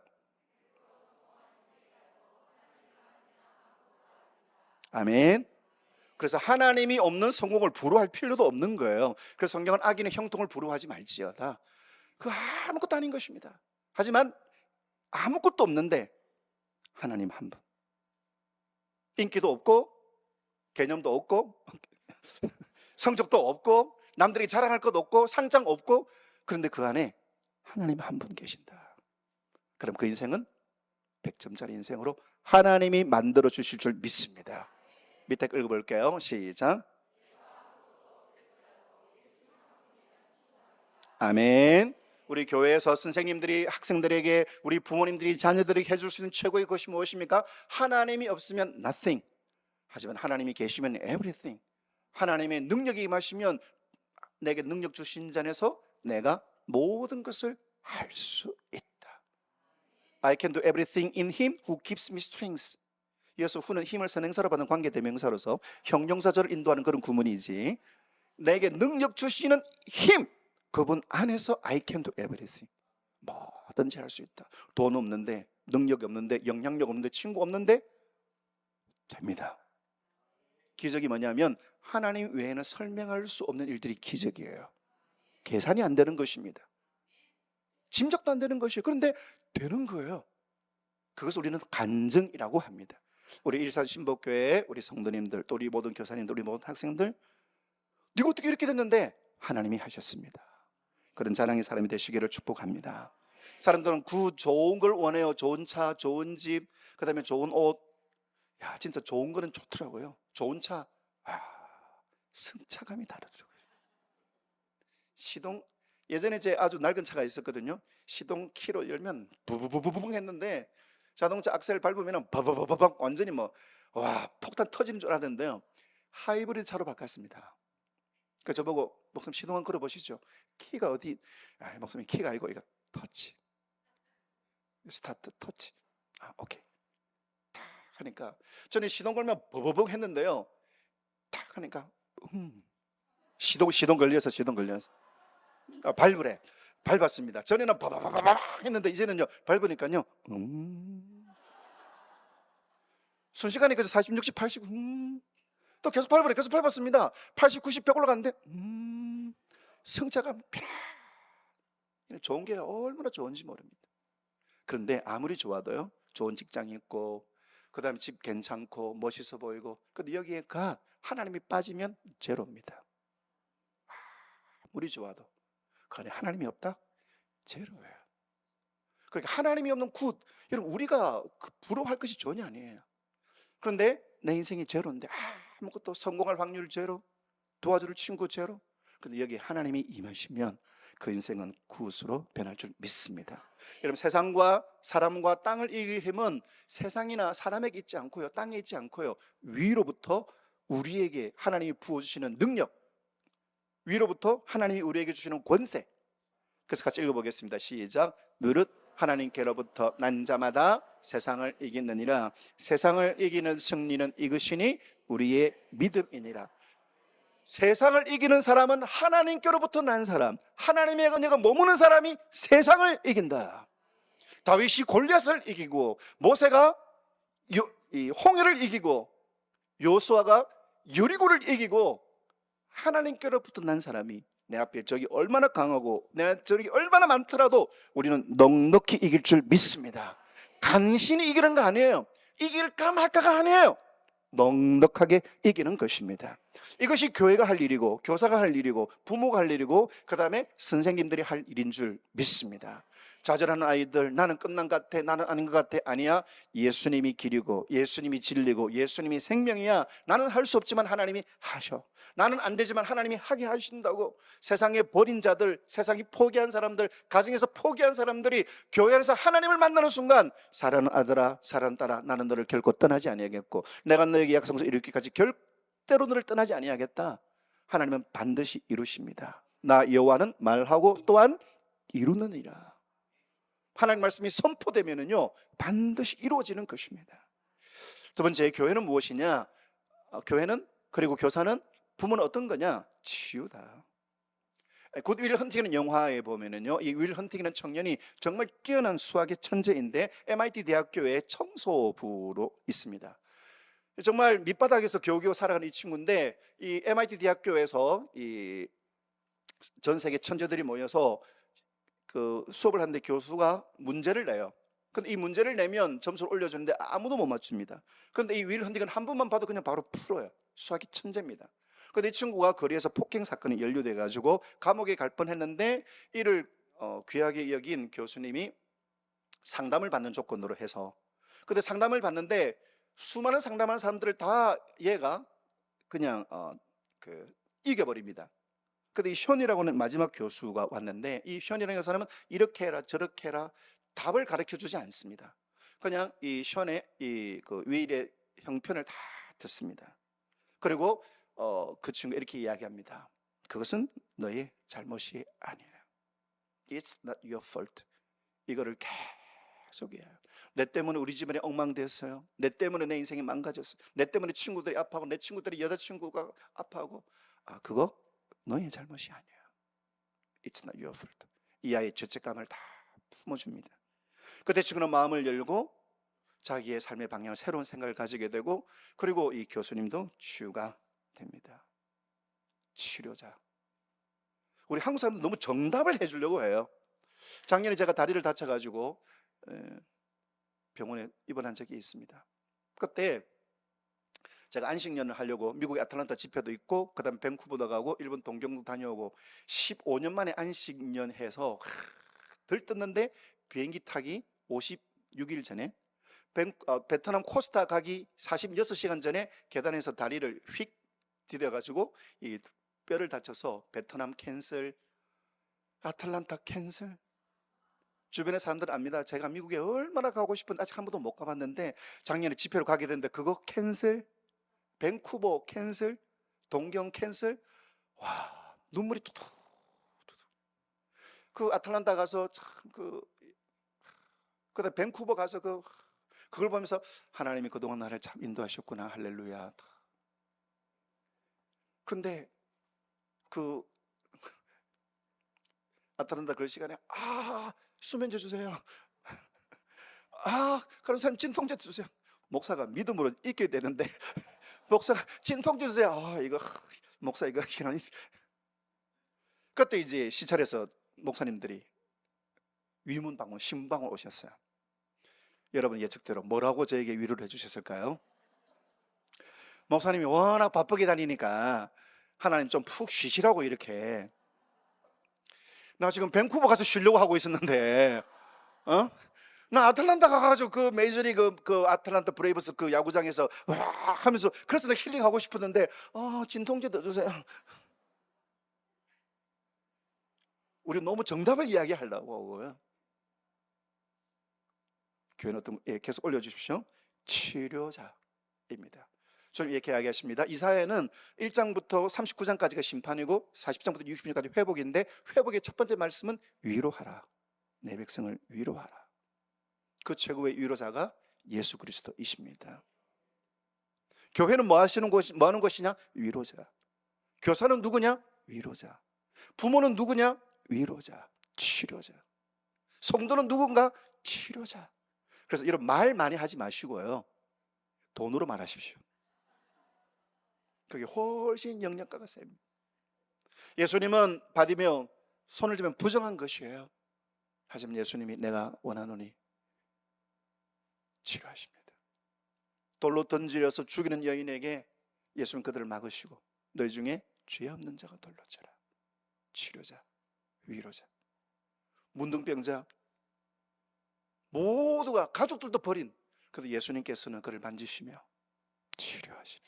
아멘. 그래서 하나님이 없는 성공을 부러워할 필요도 없는 거예요. 그래서 성경은 악인의 형통을 부러워하지 말지어다. 그거 아무것도 아닌 것입니다. 하지만 아무것도 없는데 하나님 한 분. 인기도 없고, 개념도 없고, 성적도 없고, 남들이 자랑할 것 없고, 상장 없고, 그런데 그 안에 하나님 한 분 계신다. 그럼 그 인생은 100점짜리 인생으로 하나님이 만들어 주실 줄 믿습니다. 밑에 읽어볼게요. 시작. 아멘. 우리 교회에서 선생님들이 학생들에게, 우리 부모님들이 자녀들에게 해줄 수 있는 최고의 것이 무엇입니까? 하나님이 없으면 nothing. 하지만 하나님이 계시면 everything. 하나님의 능력이 임하시면 내게 능력 주신 자에서 내가 모든 것을 할 수 있다. I can do everything in Him who gives me strength. 이어서 후는 힘을 선행사로 받는 관계대명사로서 형용사절을 인도하는 그런 구문이지, 내게 능력 주시는 힘, 그분 안에서 I can do everything. 뭐든지 할 수 있다. 돈 없는데, 능력이 없는데, 영향력 없는데, 친구 없는데 됩니다. 기적이 뭐냐면 하나님 외에는 설명할 수 없는 일들이 기적이에요. 계산이 안 되는 것입니다. 짐작도 안 되는 것이에요. 그런데 되는 거예요. 그것을 우리는 간증이라고 합니다. 우리 일산 신복교회 우리 성도님들, 또 우리 모든 교사님들, 우리 모든 학생들, 네가 어떻게 이렇게 됐는데 하나님이 하셨습니다. 그런 자랑의 사람이 되시기를 축복합니다. 사람들은 좋은 걸 원해요. 좋은 차, 좋은 집, 그 다음에 좋은 옷. 야, 진짜 좋은 거는 좋더라고요. 좋은 차, 승차감이 다르더라고요. 시동, 예전에 제 아주 낡은 차가 있었거든요. 시동 키로 열면 부부부부붕 했는데 자동차 악셀 밟으면 바바바바박 완전히 폭탄 터지는 줄 알았는데요, 하이브리드 차로 바꿨습니다. 그 저보고 목사님 시동 한번 걸어보시죠. 키가 어디? 목사님 키가 아니고 이거 터치, 스타트 터치. 오케이. 탁 하니까 저는 시동 걸면 버버벅 했는데요, 탁 하니까 시동 걸려서 밟으래. 밟았습니다. 전에는 바바바바박 했는데 이제는요 밟으니까요 순식간에 그래서 40, 60, 80 또 계속 밟았습니다. 80, 90, 100 올라갔는데 승차감 편안. 좋은 게 얼마나 좋은지 모릅니다. 그런데 아무리 좋아도요, 좋은 직장이 있고 그 다음에 집 괜찮고 멋있어 보이고, 근데 여기에 하나님이 빠지면 제로입니다. 아무리 좋아도 그 안에 하나님이 없다? 제로예요. 그러니까 하나님이 없는 여러분, 우리가 부러워할 것이 전혀 아니에요. 그런데 내 인생이 제로인데 아무것도, 성공할 확률 제로, 도와줄 친구 제로. 그런데 여기 하나님이 임하시면 그 인생은 굿으로 변할 줄 믿습니다. 여러분, 세상과 사람과 땅을 이길 힘은 세상이나 사람에게 있지 않고요, 땅에 있지 않고요, 위로부터 우리에게 하나님이 부어주시는 능력, 위로부터 하나님이 우리에게 주시는 권세. 그래서 같이 읽어보겠습니다. 시작. 무릇 하나님께로부터 난 자마다 세상을 이기느니라. 세상을 이기는 승리는 이것이니 우리의 믿음이니라. 세상을 이기는 사람은 하나님께로부터 난 사람, 하나님의 은혜가 머무는 사람이 세상을 이긴다. 다윗이 골리앗을 이기고, 모세가 홍해를 이기고, 요수아가 여리고를 이기고, 하나님께로부터 난 사람이 내 앞에 적이 얼마나 강하고 내 적이 얼마나 많더라도 우리는 넉넉히 이길 줄 믿습니다. 간신히 이기는 거 아니에요. 이길까 말까가 아니에요. 넉넉하게 이기는 것입니다. 이것이 교회가 할 일이고, 교사가 할 일이고, 부모가 할 일이고, 그 다음에 선생님들이 할 일인 줄 믿습니다. 좌절하는 아이들, 나는 끝난 것 같아, 나는 아닌 것 같아. 아니야. 예수님이 길이고, 예수님이 진리고, 예수님이 생명이야. 나는 할 수 없지만 하나님이 하셔. 나는 안 되지만 하나님이 하게 하신다고. 세상에 버린 자들, 세상이 포기한 사람들, 가정에서 포기한 사람들이 교회 안에서 하나님을 만나는 순간, 사랑하는 아들아, 사랑하는 딸아, 나는 너를 결코 떠나지 아니하겠고, 내가 너에게 약속해서 이르기까지 절대로 너를 떠나지 아니하겠다. 하나님은 반드시 이루십니다. 나 여호와는 말하고 또한 이루느니라. 하나님 말씀이 선포되면은요, 반드시 이루어지는 것입니다. 두 번째, 교회는 무엇이냐? 교회는, 그리고 교사는, 부모는 어떤 거냐? 치유다. 굿 윌 헌팅이라는 영화에 보면은요, 이 윌 헌팅이라는 청년이 정말 뛰어난 수학의 천재인데 MIT 대학교의 청소부로 있습니다. 정말 밑바닥에서 겨우겨우 살아가는 이 친구인데, 이 MIT 대학교에서 이 전 세계 천재들이 모여서 그 수업을 하는데 교수가 문제를 내요. 근데 이 문제를 내면 점수를 올려주는데 아무도 못 맞춥니다. 그런데 이 윌 헌팅은 한 번만 봐도 그냥 바로 풀어요. 수학이 천재입니다. 근데 이 친구가 거리에서 폭행 사건이 연루돼 가지고 감옥에 갈 뻔했는데, 이를 귀하게 여긴 교수님이 상담을 받는 조건으로 해서, 근데 상담을 받는데 수많은 상담하는 사람들을 다 얘가 그냥 이겨버립니다. 근데 이 션이라고는 마지막 교수가 왔는데, 이 션이라는 사람은 이렇게 해라 저렇게 해라 답을 가르쳐 주지 않습니다. 그냥 이 션의 그 윌의 형편을 다 듣습니다. 그리고 그 친구 이렇게 이야기합니다. 그것은 너의 잘못이 아니라. It's not your fault. 이거를 계속 해요. 내 때문에 우리 집안이 엉망됐어요. 내 때문에 내 인생이 망가졌어요. 내 때문에 친구들이 아파하고, 내 친구들이 여자친구가 아파하고. 그거 너의 잘못이 아니야. It's not your fault. 이 아이의 죄책감을 다 품어줍니다. 그때 친구는 마음을 열고 자기의 삶의 방향을, 새로운 생각을 가지게 되고, 그리고 이 교수님도 치유가 됩니다. 치료자. 우리 한국 사람들 너무 정답을 해주려고 해요. 작년에 제가 다리를 다쳐가지고 병원에 입원한 적이 있습니다. 그때 제가 안식년을 하려고 미국의 아틀란타 집회도 있고, 그 다음에 밴쿠버도 가고, 일본 동경도 다녀오고, 15년 만에 안식년 해서 들떴는데 비행기 타기 56일 전에, 베트남 코스타 가기 46시간 전에 계단에서 다리를 휙 디뎌가지고 이 뼈를 다쳐서 베트남 캔슬, 아틀란타 캔슬. 주변의 사람들은 압니다. 제가 미국에 얼마나 가고 싶은데 아직 한 번도 못 가봤는데, 작년에 집회로 가게 됐는데 그거 캔슬, 밴쿠버 캔슬, 동경 캔슬. 와, 눈물이 뚝뚝. 그 아틀란타 가서 참 그다음 밴쿠버 가서 그걸 보면서 하나님이 그동안 나를 참 인도하셨구나. 할렐루야. 그런데 그 아틀란타 그 시간에 수면제 주세요. 그런 사람 진통제 주세요. 목사가 믿음으로 있게 되는데 목사가 진통제 주세요. 이거 목사 이거 기간이. 그때 이제 시찰에서 목사님들이 위문방문, 신문방문 오셨어요. 여러분 예측대로 뭐라고 저에게 위로를 해주셨을까요? 목사님이 워낙 바쁘게 다니니까 하나님 좀 푹 쉬시라고 이렇게. 나 지금 밴쿠버 가서 쉬려고 하고 있었는데, 나 아틀란타 가가지고 그 메이저리그 그 아틀란타 브레이브스 그 야구장에서 와 하면서 그래서 나 힐링하고 싶었는데 진통제 더 주세요. 우리 너무 정답을 이야기하려고. 교회는 어떤 계속 올려주십시오. 치료자입니다. 저는 이렇게 이야기하십니다. 이사야는 1장부터 39장까지가 심판이고 40장부터 60장까지 회복인데, 회복의 첫 번째 말씀은 위로하라. 내 백성을 위로하라. 그 최고의 위로자가 예수 그리스도이십니다. 교회는 뭐 하는 것이냐? 위로자. 교사는 누구냐? 위로자. 부모는 누구냐? 위로자. 치료자. 성도는 누군가? 치료자. 그래서 이런 말 많이 하지 마시고요, 돈으로 말하십시오. 그게 훨씬 영향가가 셉니다. 예수님은 받으며 손을 들면 부정한 것이에요. 하지만 예수님이 내가 원하노니 치료하십니다. 돌로 던지려서 죽이는 여인에게 예수님 그들을 막으시고 너희 중에 죄 없는 자가 돌로 쳐라. 치료자, 위로자. 문둥병자, 모두가 가족들도 버린, 그래도 예수님께서는 그를 만지시며 치료하시니.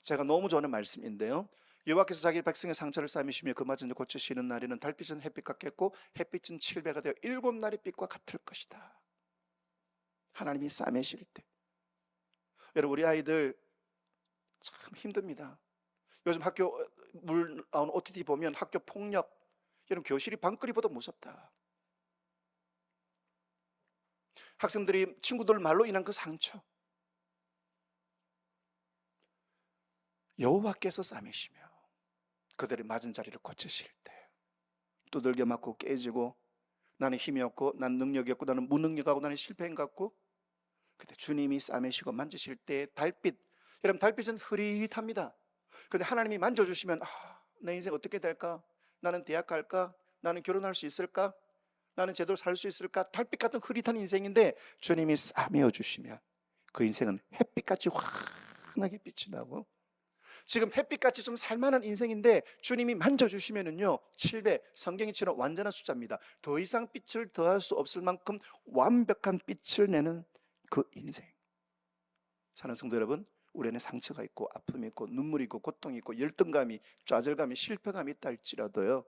제가 너무 좋아하는 말씀인데요, 여호와께서 자기 백성의 상처를 싸매시며 그 맞은 고치시는 날에는 달빛은 햇빛 같겠고 햇빛은 7배가 되어 7날의 빛과 같을 것이다. 하나님이 싸매실 때. 여러분 우리 아이들 참 힘듭니다. 요즘 학교 물 나온 OTT 보면 학교 폭력, 여러분 교실이 방거리보다 무섭다. 학생들이 친구들 말로 인한 그 상처, 여호와께서 싸매시며 그들의 맞은 자리를 고치실 때, 두들겨 맞고 깨지고 나는 힘이 없고 나는 능력이 없고 나는 무능력하고 나는 실패인 것 같고, 그때 주님이 싸매시고 만지실 때 달빛, 여러분 달빛은 흐릿합니다. 그런데 하나님이 만져주시면 내 인생 어떻게 될까? 나는 대학 갈까? 나는 결혼할 수 있을까? 나는 제대로 살 수 있을까? 달빛 같은 흐릿한 인생인데 주님이 싸매어 주시면 그 인생은 햇빛같이 환하게 빛이 나고, 지금 햇빛같이 좀 살만한 인생인데 주님이 만져주시면은요 7배, 성경이 치는 완전한 숫자입니다. 더 이상 빛을 더할 수 없을 만큼 완벽한 빛을 내는 그 인생. 사랑하는 성도 여러분, 우리 안에 상처가 있고 아픔이 있고 눈물이 있고 고통이 있고 열등감이, 좌절감이, 실패감이 있다 할지라도요,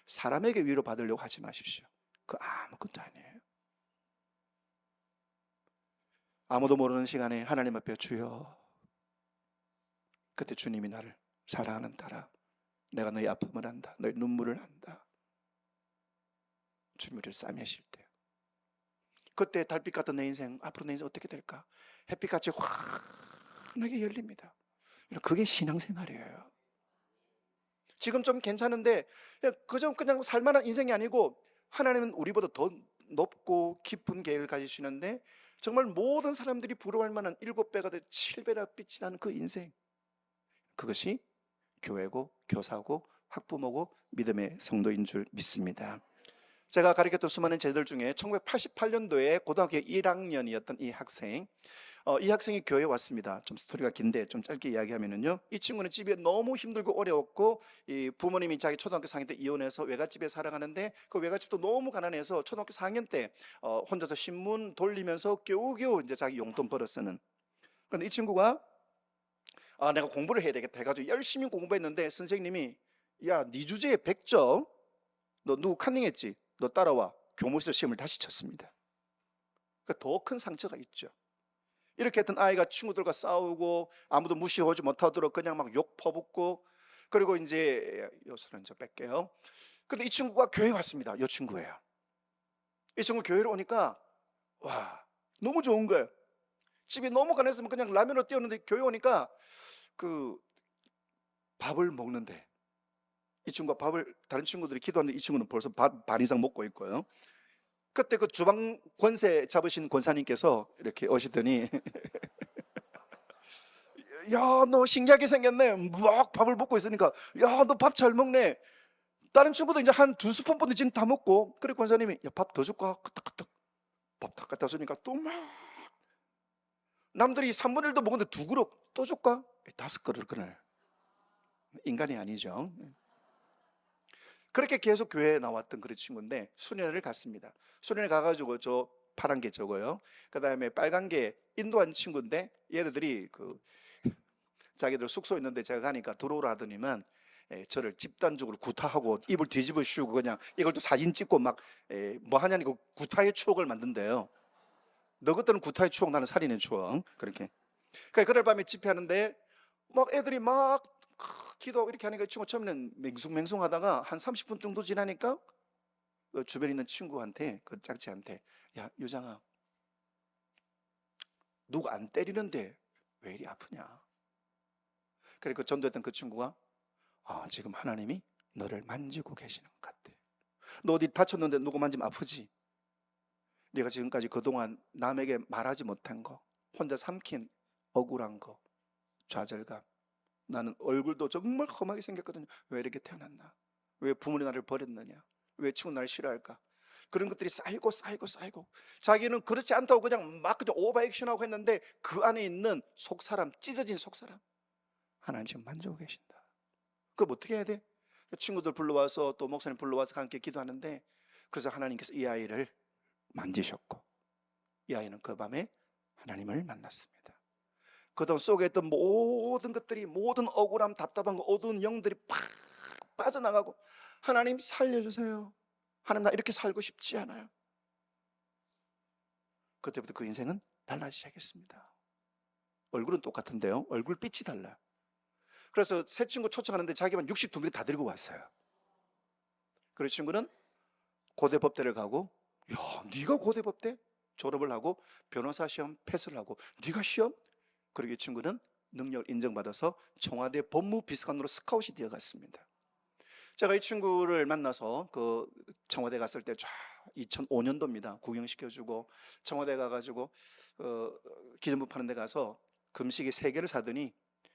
사람에게 위로받으려고 하지 마십시오. 그거 아무것도 아니에요. 아무도 모르는 시간에 하나님 앞에 주여, 그때 주님이 나를 사랑하는 딸아, 내가 너희 아픔을 안다, 너희 눈물을 안다. 주님을 싸매실 때, 그때 달빛 같은 내 인생, 앞으로 내 인생 어떻게 될까? 햇빛같이 환하게 열립니다. 그게 신앙생활이에요. 지금 좀 괜찮은데 그저 그냥 살만한 인생이 아니고, 하나님은 우리보다 더 높고 깊은 계획을 가지시는데 정말 모든 사람들이 부러워할 만한 7배가 돼 7배나 빛이 나는 그 인생, 그것이 교회고 교사고 학부모고 믿음의 성도인 줄 믿습니다. 제가 가르쳤던 수많은 제자들 중에 1988년도에 고등학교 1학년이었던 이 학생, 이 학생이 교회에 왔습니다. 좀 스토리가 긴데 좀 짧게 이야기하면요, 이 친구는 집에 너무 힘들고 어려웠고, 이 부모님이 자기 초등학교 4학년 때 이혼해서 외갓집에 살아가는데, 그 외갓집도 너무 가난해서 초등학교 4학년 때 혼자서 신문 돌리면서 겨우겨우 이제 자기 용돈 벌어 쓰는. 그런데 이 친구가 내가 공부를 해야 되겠다 해가지고 열심히 공부했는데 선생님이 야, 네 주제에 100점, 너 누구 카닝했지? 너 따라와. 교무실에서 시험을 다시 쳤습니다. 그러니까 더 큰 상처가 있죠. 이렇게 했던 아이가 친구들과 싸우고 아무도 무시하지 못하도록 그냥 막 욕 퍼붓고, 그리고 이제 요소는 저 뺄게요. 근데 이 친구가 교회에 왔습니다. 이 친구예요. 이 친구 교회로 오니까 와, 너무 좋은 거예요. 집이 너무 가난했으면 그냥 라면으로 때웠는데 교회 오니까 그 밥을 먹는데, 이 친구가 밥을, 다른 친구들이 기도하는데 이 친구는 벌써 반 이상 먹고 있고요. 그때 그 주방 권세 잡으신 권사님께서 이렇게 오시더니 야, 너 신기하게 생겼네. 막 밥을 먹고 있으니까 야, 너 밥 잘 먹네. 다른 친구도 이제 한 2스푼 지금 다 먹고, 그래 권사님이 야, 밥 더 줄까? 끄떡끄떡 밥 다 갖다 주니까 또 막 남들이 3분의 1도 먹었는데 2그릇 또 줄까? 5그릇 그날. 인간이 아니죠. 그렇게 계속 교회에 나왔던 그런 친구인데 수련회를 갔습니다. 수련회 가가지고 저 파란 게 저거요. 그 다음에 빨간 게 인도한 친구인데 얘네들이 그 자기들 숙소 있는데 제가 가니까 들어오라 하더니만 저를 집단적으로 구타하고 입을 뒤집어 씌우고 그냥 이걸 또 사진 찍고 막 뭐 하냐니까 구타의 추억을 만든대요. 너 것들은 구타의 추억, 나는 살인의 추억. 그렇게. 그러니까 그날 밤에 집회하는데 막 애들이 막 기도하고 이렇게 하니까 친구 처음에는 맹숭맹숭하다가 한 30분 정도 지나니까 그 주변에 있는 친구한테, 그 짝지한테, 야 유장아, 누구 안 때리는데 왜 이리 아프냐? 그래 그 전도했던 그 친구가 지금 하나님이 너를 만지고 계시는 것 같아. 너 어디 다쳤는데 누구 만지면 아프지? 네가 지금까지 그동안 남에게 말하지 못한 거, 혼자 삼킨 억울한 거, 좌절감. 나는 얼굴도 정말 험하게 생겼거든요. 왜 이렇게 태어났나? 왜 부모님 나를 버렸느냐? 왜 친구 나를 싫어할까? 그런 것들이 쌓이고 자기는 그렇지 않다고 그냥 막 그냥 오버액션하고 했는데 그 안에 있는 속사람, 찢어진 속사람 하나님 지금 만지고 계신다. 그럼 어떻게 해야 돼? 친구들 불러와서 또 목사님 불러와서 함께 기도하는데, 그래서 하나님께서 이 아이를 만지셨고 이 아이는 그 밤에 하나님을 만났습니다. 그동안 속에 있던 모든 것들이, 모든 억울함, 답답한 거, 어두운 영들이 팍 빠져나가고 하나님 살려주세요. 하나님 나 이렇게 살고 싶지 않아요. 그때부터 그 인생은 달라지기 시작했습니다. 얼굴은 똑같은데요, 얼굴 빛이 달라요. 그래서 새 친구 초청하는데 자기만 62명 다 데리고 왔어요. 그 친구는 고대법대를 가고, 야 네가 고대법대? 졸업을 하고 변호사 시험 패스를 하고 네가 시험? 그리고 이 친구는 능력을 인정받아서 청와대 법무비서관으로 스카웃이 되어갔습니다. 제가 이 친구를 만나서 그 청와대 갔을 때 2005년도입니다. 구경시켜주고 청와대 가가지고 기존부 파는 데 가서 금식이 3개를 사더니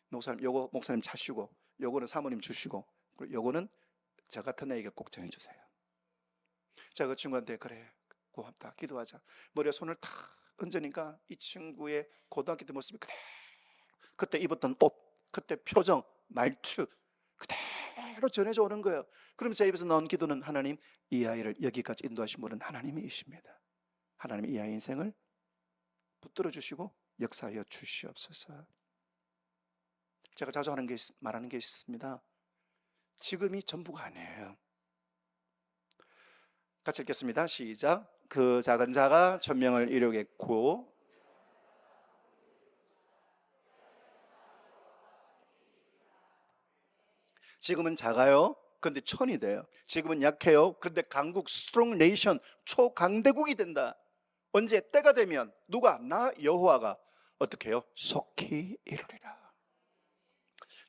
목사님 요거 목사님 차시고 요거는 사모님 주시고 그리고 요거는 저 같은 애에게 꼭 전해주세요. 제가 그 친구한테 그래 고맙다 기도하자 머리에 손을 탁 얹으니까 이 친구의 고등학교 때 모습이 그대로, 그때 입었던 옷, 그때 표정, 말투 그대로 전해져 오는 거예요. 그럼 제 입에서 나온 기도는 하나님 이 아이를 여기까지 인도하신 분은 하나님이십니다. 하나님 이 아이 인생을 붙들어 주시고 역사하여 주시옵소서. 제가 자주 말하는 게 있습니다. 지금이 전부가 아니에요. 같이 읽겠습니다. 시작. 그 작은 자가 천명을 이루겠고 지금은 작아요. 그런데 천이 돼요. 지금은 약해요. 그런데 강국 스트롱 네이션 초강대국이 된다. 언제 때가 되면 누가 나 여호와가 어떻게 해요? 속히 이루리라.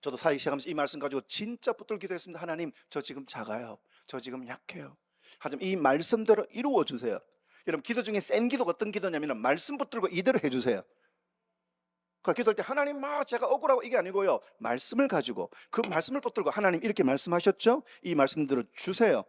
저도 사역 시작하면서 이 말씀 가지고 진짜 붙들고 기도했습니다. 하나님 저 지금 작아요. 저 지금 약해요. 하지만 이 말씀대로 이루어 주세요. 여러분 기도 중에 센 기도가 어떤 기도냐면 말씀 붙들고 이대로 해주세요. 그 기도할 때 하나님 제가 억울하고 이게 아니고요, 말씀을 가지고 그 말씀을 붙들고 하나님 이렇게 말씀하셨죠? 이 말씀대로 주세요.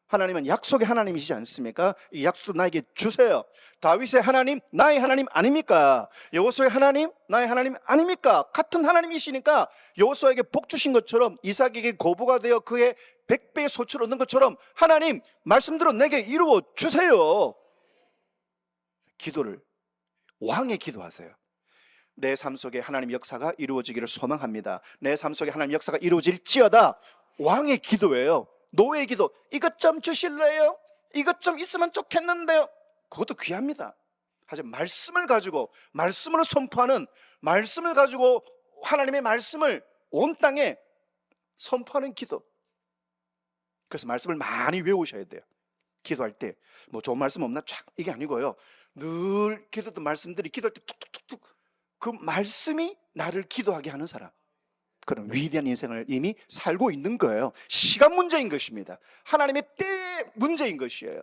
하나님은 약속의 하나님이시지 않습니까? 이 약속도 나에게 주세요. 다윗의 하나님 나의 하나님 아닙니까? 여호수아의 하나님 나의 하나님 아닙니까? 같은 하나님이시니까 여호수아에게 복 주신 것처럼 이삭에게 고부가 되어 그의 100배의 소출을 얻는 것처럼 하나님 말씀대로 내게 이루어 주세요. 기도를 왕의 기도하세요. 내 삶 속에 하나님 역사가 이루어지기를 소망합니다. 내 삶 속에 하나님 역사가 이루어질지어다. 왕의 기도예요. 노예의 기도. 이것 좀 주실래요? 이것 좀 있으면 좋겠는데요. 그것도 귀합니다. 하지만 말씀을 가지고 말씀으로 선포하는, 말씀을 가지고 하나님의 말씀을 온 땅에 선포하는 기도. 그래서 말씀을 많이 외우셔야 돼요. 기도할 때 뭐 좋은 말씀 없나? 쫙 이게 아니고요, 늘 기도했던 말씀들이 기도할 때 툭툭툭툭 그 말씀이 나를 기도하게 하는 사람, 그런 위대한 인생을 이미 살고 있는 거예요. 시간 문제인 것입니다. 하나님의 때의 문제인 것이에요.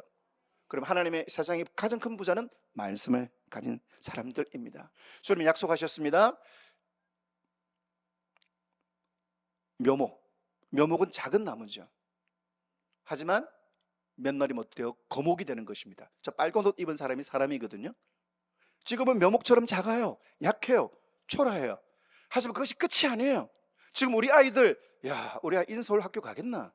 그럼 하나님의 세상의 가장 큰 부자는 말씀을 가진 사람들입니다. 주님이 약속하셨습니다. 묘목은 작은 나무죠. 하지만 몇 날이 못 돼요. 거목이 되는 것입니다. 저 빨간 옷 입은 사람이 사람이거든요. 지금은 묘목처럼 작아요. 약해요. 초라해요. 하지만 그것이 끝이 아니에요. 지금 우리 아이들, 야, 우리 아이 인서울 학교 가겠나?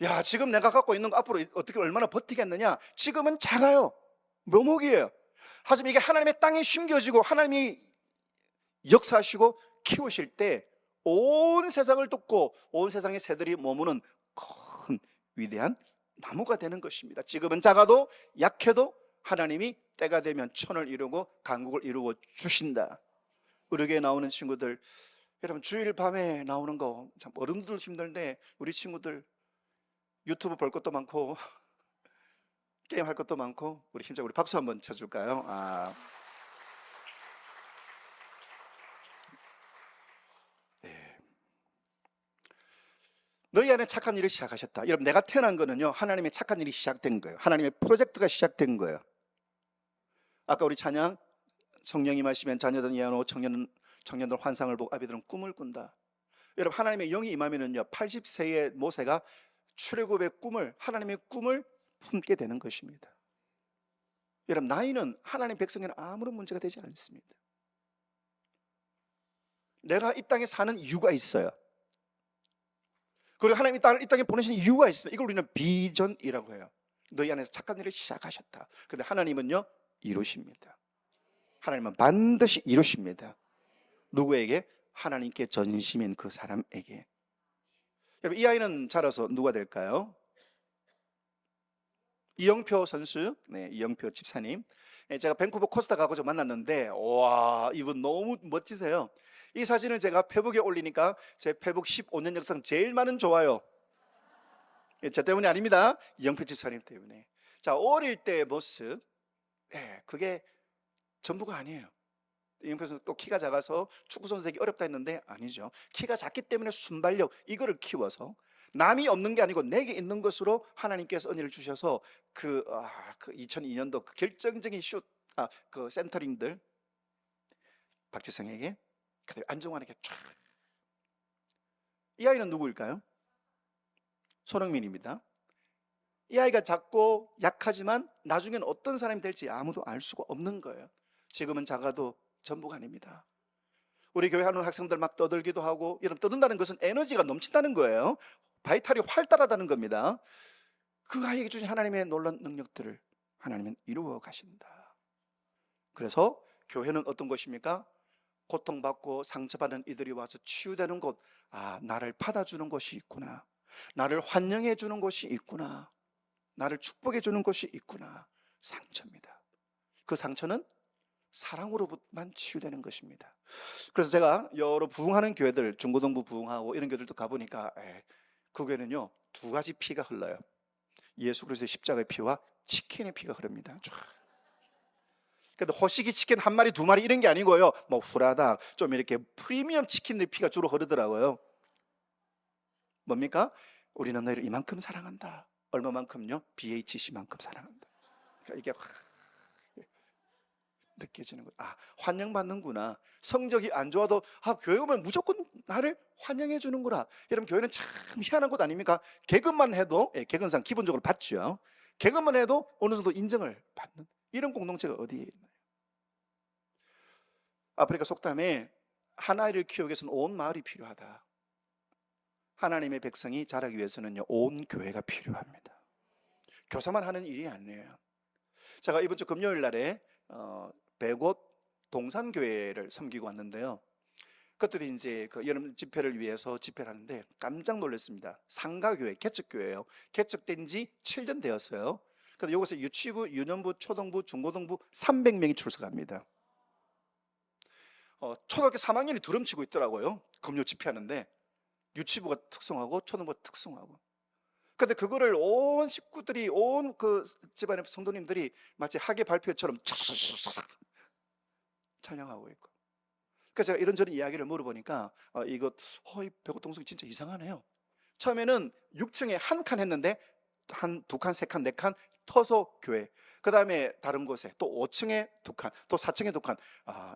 야, 지금 내가 갖고 있는 거 앞으로 어떻게 얼마나 버티겠느냐? 지금은 작아요. 묘목이에요. 하지만 이게 하나님의 땅에 심겨지고 하나님이 역사하시고 키우실 때 온 세상을 돕고 온 세상의 새들이 머무는 큰 위대한 나무가 되는 것입니다. 지금은 작아도 약해도 하나님이 때가 되면 천을 이루고 강국을 이루어 주신다. 우리 교회에 나오는 친구들, 여러분 주일 밤에 나오는 거 참 어른들 힘든데 우리 친구들 유튜브 볼 것도 많고 게임 할 것도 많고 우리 힘차게 우리 박수 한번 쳐줄까요? 네. 너희 안에 착한 일을 시작하셨다. 여러분 내가 태어난 거는요 하나님의 착한 일이 시작된 거예요. 하나님의 프로젝트가 시작된 거예요. 아까 우리 찬양 성령이 마시면 자녀들은 예언하고 청년들 환상을 보고 아비들은 꿈을 꾼다. 여러분 하나님의 영이 임하면은요 80세의 모세가 출애굽의 꿈을 하나님의 꿈을 품게 되는 것입니다. 여러분 나이는 하나님 백성에는 아무런 문제가 되지 않습니다. 내가 이 땅에 사는 이유가 있어요. 그리고 하나님이 이 땅에 보내신 이유가 있습니다. 이걸 우리는 비전이라고 해요. 너희 안에서 착한 일을 시작하셨다. 그런데 하나님은요 이루십니다. 하나님은 반드시 이루십니다. 누구에게? 하나님께 전심인 그 사람에게. 여러분 이 아이는 자라서 누가 될까요? 이영표 선수, 네, 이영표 집사님. 제가 밴쿠버 코스타 가고 좀 만났는데 와 이분 너무 멋지세요. 이 사진을 제가 페북에 올리니까 제 페북 15년 역상 제일 많은 좋아요. 저 때문이 아닙니다. 이영표 집사님 때문에. 자 어릴 때의 모습, 네, 그게 전부가 아니에요. 이영표 선수 또 키가 작아서 축구 선수 되기 어렵다 했는데 아니죠. 키가 작기 때문에 순발력 이거를 키워서 남이 없는 게 아니고 내게 있는 것으로 하나님께서 은혜를 주셔서 그 2002년도 그 결정적인 그 센터링들 박지성에게 그다음에 안정환에게 쫙. 이 아이는 누구일까요? 손흥민입니다. 이 아이가 작고 약하지만 나중에는 어떤 사람이 될지 아무도 알 수가 없는 거예요. 지금은 작아도 전부가 아닙니다. 우리 교회 하는 학생들 막 떠들기도 하고, 여러분 떠든다는 것은 에너지가 넘친다는 거예요. 바이탈이 활달하다는 겁니다. 그 아이에게 주신 하나님의 놀라운 능력들을 하나님은 이루어 가신다. 그래서 교회는 어떤 곳입니까? 고통받고 상처받은 이들이 와서 치유되는 곳. 나를 받아주는 곳이 있구나. 나를 환영해 주는 곳이 있구나. 나를 축복해 주는 곳이 있구나. 상처입니다. 그 상처는 사랑으로만 치유되는 것입니다. 그래서 제가 여러 부흥하는 교회들, 중고등부 부흥하고 이런 교회들도 가보니까 그 교회는요 2가지 피가 흘러요. 예수 그리스도의 십자가의 피와 치킨의 피가 흐릅니다. 근데 호식이 치킨 한 마리, 2마리 이런 게 아니고요, 뭐 후라닥, 좀 이렇게 프리미엄 치킨의 피가 주로 흐르더라고요. 뭡니까? 우리는 너희를 이만큼 사랑한다. 얼마만큼요? BHC만큼 사랑한다. 그러니까 이게 느껴지는 거예요. 환영받는구나. 성적이 안 좋아도 교회 오면 무조건 나를 환영해 주는구나. 여러분 교회는 참 희한한 곳 아닙니까? 개근만 해도 개근상 기본적으로 받죠. 개근만 해도 어느 정도 인정을 받는 이런 공동체가 어디에 있나요? 아프리카 속담에 한 아이를 키우기 위해서는 온 마을이 필요하다. 하나님의 백성이 자라기 위해서는요 온 교회가 필요합니다. 교사만 하는 일이 아니에요. 제가 이번 주 금요일 날에 백옷 동산교회를 섬기고 왔는데요. 그것들이 이제 그 여름 집회를 위해서 집회를 하는데 깜짝 놀랐습니다. 상가교회, 개척교회예요. 개척된 지 7년 되었어요. 그래서 이곳에 유치부, 유년부, 초등부, 중고등부 300명이 출석합니다. 초등학교 3학년이 두름치고 있더라고요. 금요 집회하는데 유치부가 특성하고 초등부가 특성하고. 근데 그거를 온 식구들이, 온 그 집안의 성도님들이 마치 학예 발표처럼 촬영하고 있고. 그래서 제가 이런저런 이야기를 물어보니까 이 백옷 동성이 진짜 이상하네요. 처음에는 6층에 한 칸 했는데 한 2칸, 3칸, 4칸 터서 교회. 그 다음에 다른 곳에 또 5층에 2칸, 또 4층에 2칸.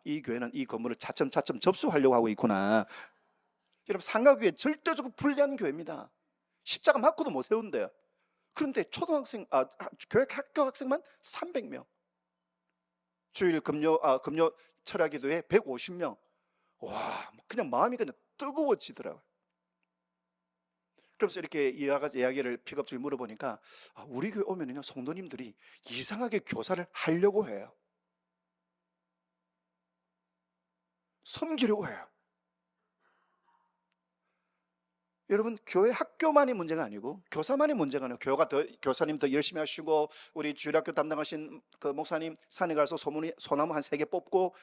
이 교회는 이 건물을 차츰 접수하려고 하고 있구나. 여러분 상가교회 절대적으로 불리한 교회입니다. 십자가 맞고도 못 세운대요. 그런데 교회 학교 학생만 300명, 주일 금요 철야기도에 150명. 와, 그냥 마음이 그냥 뜨거워지더라고요. 그래서 이렇게 이야기를 픽업적으로 물어보니까 우리 교회 오면은요 성도님들이 이상하게 교사를 하려고 해요. 섬기려고 해요. 여러분, 교회 학교만이 문제가 아니고 교사만이 문제가 아니고 교사님 더 열심히 하시고 우리 주일학교 담당하신 그 목사님 산에 가서 소나무 한 3개 뽑고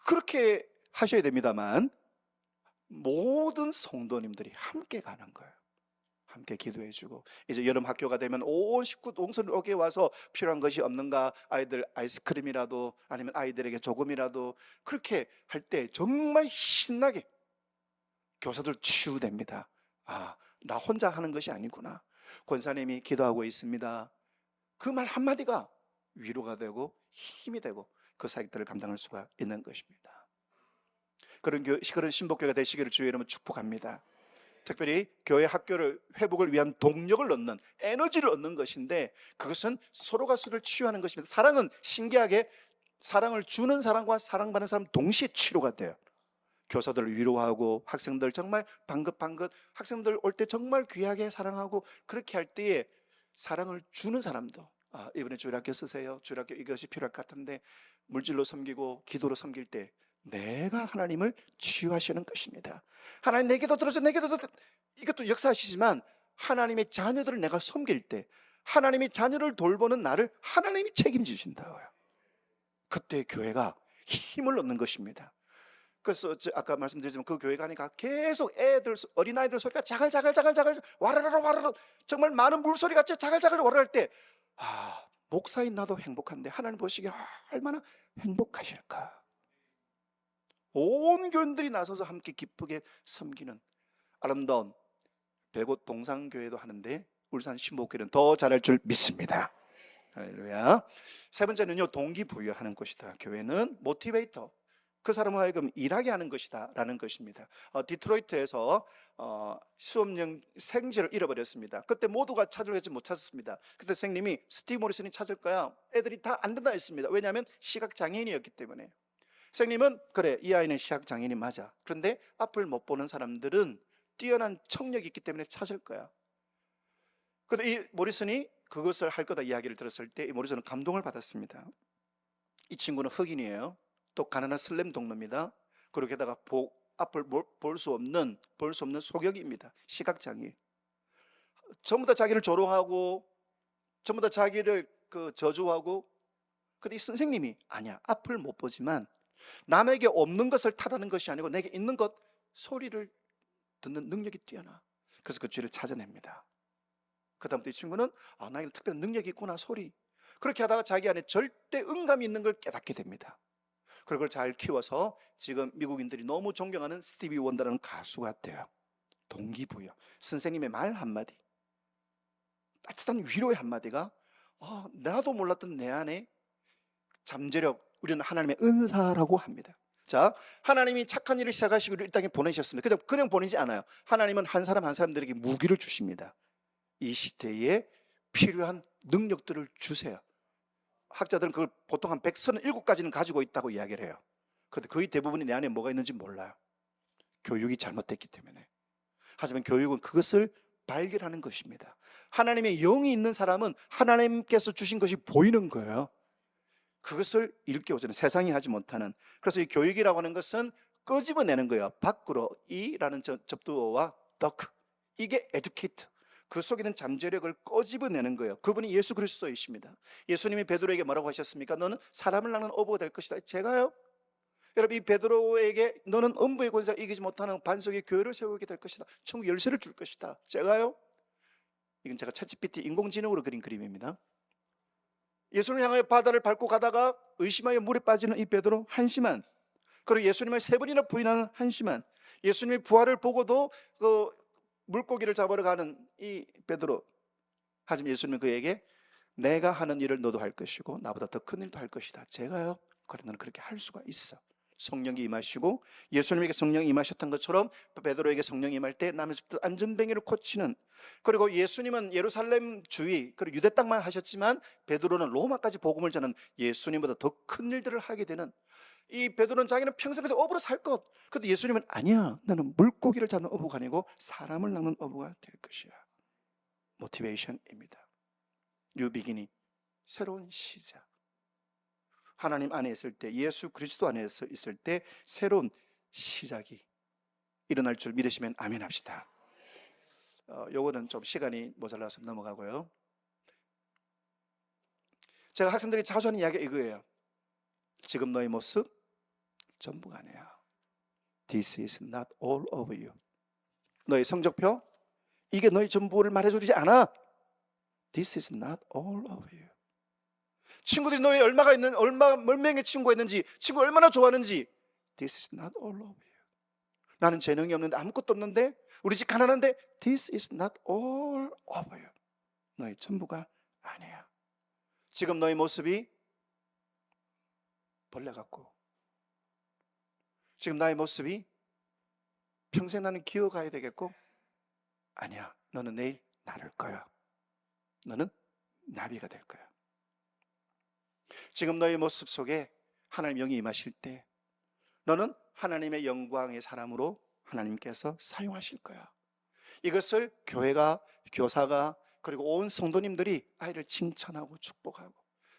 그렇게 하셔야 됩니다만 모든 성도님들이 함께 가는 거예요. 함께 기도해주고 이제 여름 학교가 되면 온 식구 동선 오게 와서 필요한 것이 없는가, 아이들 아이스크림이라도 아니면 아이들에게 조금이라도 그렇게 할 때 정말 신나게 교사들 치유됩니다. 나 혼자 하는 것이 아니구나. 권사님이 기도하고 있습니다. 그 말 한마디가 위로가 되고 힘이 되고 그 사역들을 감당할 수가 있는 것입니다. 그런 신복교회가 되시기를 주의 이름으로 축복합니다. 특별히 교회 학교를 회복을 위한 동력을 얻는, 에너지를 얻는 것인데 그것은 서로가 서로를 치유하는 것입니다. 사랑은 신기하게 사랑을 주는 사람과 사랑받는 사람 동시에 치료가 돼요. 교사들을 위로하고 학생들 정말 방긋방긋, 학생들 올 때 정말 귀하게 사랑하고 그렇게 할 때에 사랑을 주는 사람도 이번에 주일학교 쓰세요, 주일학교 이것이 필요할 것 같은데 물질로 섬기고 기도로 섬길 때 내가 하나님을 치유하시는 것입니다. 하나님 내 기도 들어서 내 기도 들어서 이것도 역사하시지만 하나님의 자녀들을 내가 섬길 때 하나님의 자녀를 돌보는 나를 하나님이 책임지신다고요. 그때 교회가 힘을 얻는 것입니다. 그래서 아까 말씀드렸지만 그 교회 가니까 계속 어린아이들 소리가 자갈자갈 와라라라 정말 많은 물소리 같이 자갈자갈 와라할 때 목사인 나도 행복한데 하나님 보시기에 얼마나 행복하실까. 온 교인들이 나서서 함께 기쁘게 섬기는 아름다운 백옷 동상교회도 하는데 울산 신복교회는 더 잘할 줄 믿습니다. 할렐루야. 세 번째는요, 동기부여하는 것이다. 교회는 모티베이터, 그 사람을 하여금 일하게 하는 것이다 라는 것입니다. 디트로이트에서 수업용 생지를 잃어버렸습니다. 그때 모두가 찾으려 했지 못 찾았습니다. 그때 선생님이 스티브 모리슨이 찾을 거야. 애들이 다 안 된다 했습니다. 왜냐하면 시각장애인이었기 때문에. 선생님은 그래, 이 아이는 시각장애인이 맞아. 그런데 앞을 못 보는 사람들은 뛰어난 청력이 있기 때문에 찾을 거야. 그런데 이 모리슨이 그것을 할 거다 이야기를 들었을 때 이 모리슨은 감동을 받았습니다. 이 친구는 흑인이에요. 또 가난한 슬램 동료입니다. 그리고 게다가 앞을 볼 수 없는 소경입니다. 시각장애인. 전부 다 자기를 조롱하고 전부 다 자기를 저주하고, 근데 이 선생님이 아니야, 앞을 못 보지만 남에게 없는 것을 탓하는 것이 아니고 내게 있는 것, 소리를 듣는 능력이 뛰어나. 그래서 그 죄를 찾아냅니다. 그 다음부터 이 친구는 나에게 특별한 능력이 있구나, 소리. 그렇게 하다가 자기 안에 절대 음감이 있는 걸 깨닫게 됩니다. 그걸 잘 키워서 지금 미국인들이 너무 존경하는 스티비 원더라는 가수가 돼요. 동기부여. 선생님의 말 한마디, 따뜻한 위로의 한마디가 나도 몰랐던 내 안에 잠재력, 우리는 하나님의 은사라고 합니다. 자, 하나님이 착한 일을 시작하시고 이 땅에 보내셨습니다. 그냥 보내지 않아요. 하나님은 한 사람 한 사람들에게 무기를 주십니다. 이 시대에 필요한 능력들을 주세요. 학자들은 그걸 보통 한 137가지는 가지고 있다고 이야기를 해요. 그런데 거의 대부분이 내 안에 뭐가 있는지 몰라요. 교육이 잘못됐기 때문에. 하지만 교육은 그것을 발견하는 것입니다. 하나님의 영이 있는 사람은 하나님께서 주신 것이 보이는 거예요. 그것을 일깨워주는, 세상이 하지 못하는. 그래서 이 교육이라고 하는 것은 끄집어내는 거예요. 밖으로 이라는 접두어와 덕, 이게 에듀케이트, 그 속에 있는 잠재력을 꺼집어내는 거예요. 그분이 예수 그리스도이십니다. 예수님이 베드로에게 뭐라고 하셨습니까? 너는 사람을 낳는 어부가 될 것이다. 제가요? 여러분, 이 베드로에게 너는 음부의 권세가 이기지 못하는 반석의 교회를 세우게 될 것이다. 천국 열쇠를 줄 것이다. 제가요? 이건 제가 챗GPT 인공지능으로 그린 그림입니다. 예수님을 향하여 바다를 밟고 가다가 의심하여 물에 빠지는 이 베드로 한심한, 그리고 예수님을 3번이나 부인하는 한심한, 예수님의 부활을 보고도 물고기를 잡으러 가는 이 베드로. 하지만 예수님은 그에게 내가 하는 일을 너도 할 것이고 나보다 더 큰 일도 할 것이다. 제가요? 그래, 너는 그렇게 할 수가 있어. 성령이 임하시고, 예수님에게 성령이 임하셨던 것처럼 베드로에게 성령이 임할 때 남의 집들 안전뱅이를 고치는, 그리고 예수님은 예루살렘 주위 그리고 유대 땅만 하셨지만 베드로는 로마까지 복음을 전하는 예수님보다 더 큰 일들을 하게 되는, 이 베드로는 자기는 평생까지 어부로 살 것, 근데 예수님은 아니야, 나는 물고기를 잡는 어부가 아니고 사람을 낚는 어부가 될 것이야. 모티베이션입니다. 뉴 비기닝, 새로운 시작. 하나님 안에 있을 때, 예수 그리스도 안에 있을 때 새로운 시작이 일어날 줄 믿으시면 아멘 합시다. 요거는 좀 시간이 모자라서 넘어가고요. 제가 학생들이 자주 하는 이야기가 이거예요. 지금 너의 모습 전부가 아니야. This is not all of you. 너의 성적표, 이게 너의 전부를 말해주지 않아. This is not all of you. 친구들이 너의 얼마가 있는, 몇 명의 친구가 있는지, 친구 얼마나 좋아하는지, This is not all of you. 나는 재능이 없는데, 아무것도 없는데, 우리 집 가난한데, This is not all of you. 너의 전부가 아니야. 지금 너의 모습이 벌레 같고, 지금 나의 모습이 평생 나는 기어가야 되겠고, 아니야, 너는 내일 나를 거야. 너는 나비가 될 거야. 지금 너의 모습 속에 하나님 영이 임하실 때 너는 하나님의 영광의 사람으로 하나님께서 사용하실 거야. 이것을 교회가, 교사가, 그리고 온 성도님들이 아이를 칭찬하고 축복하고,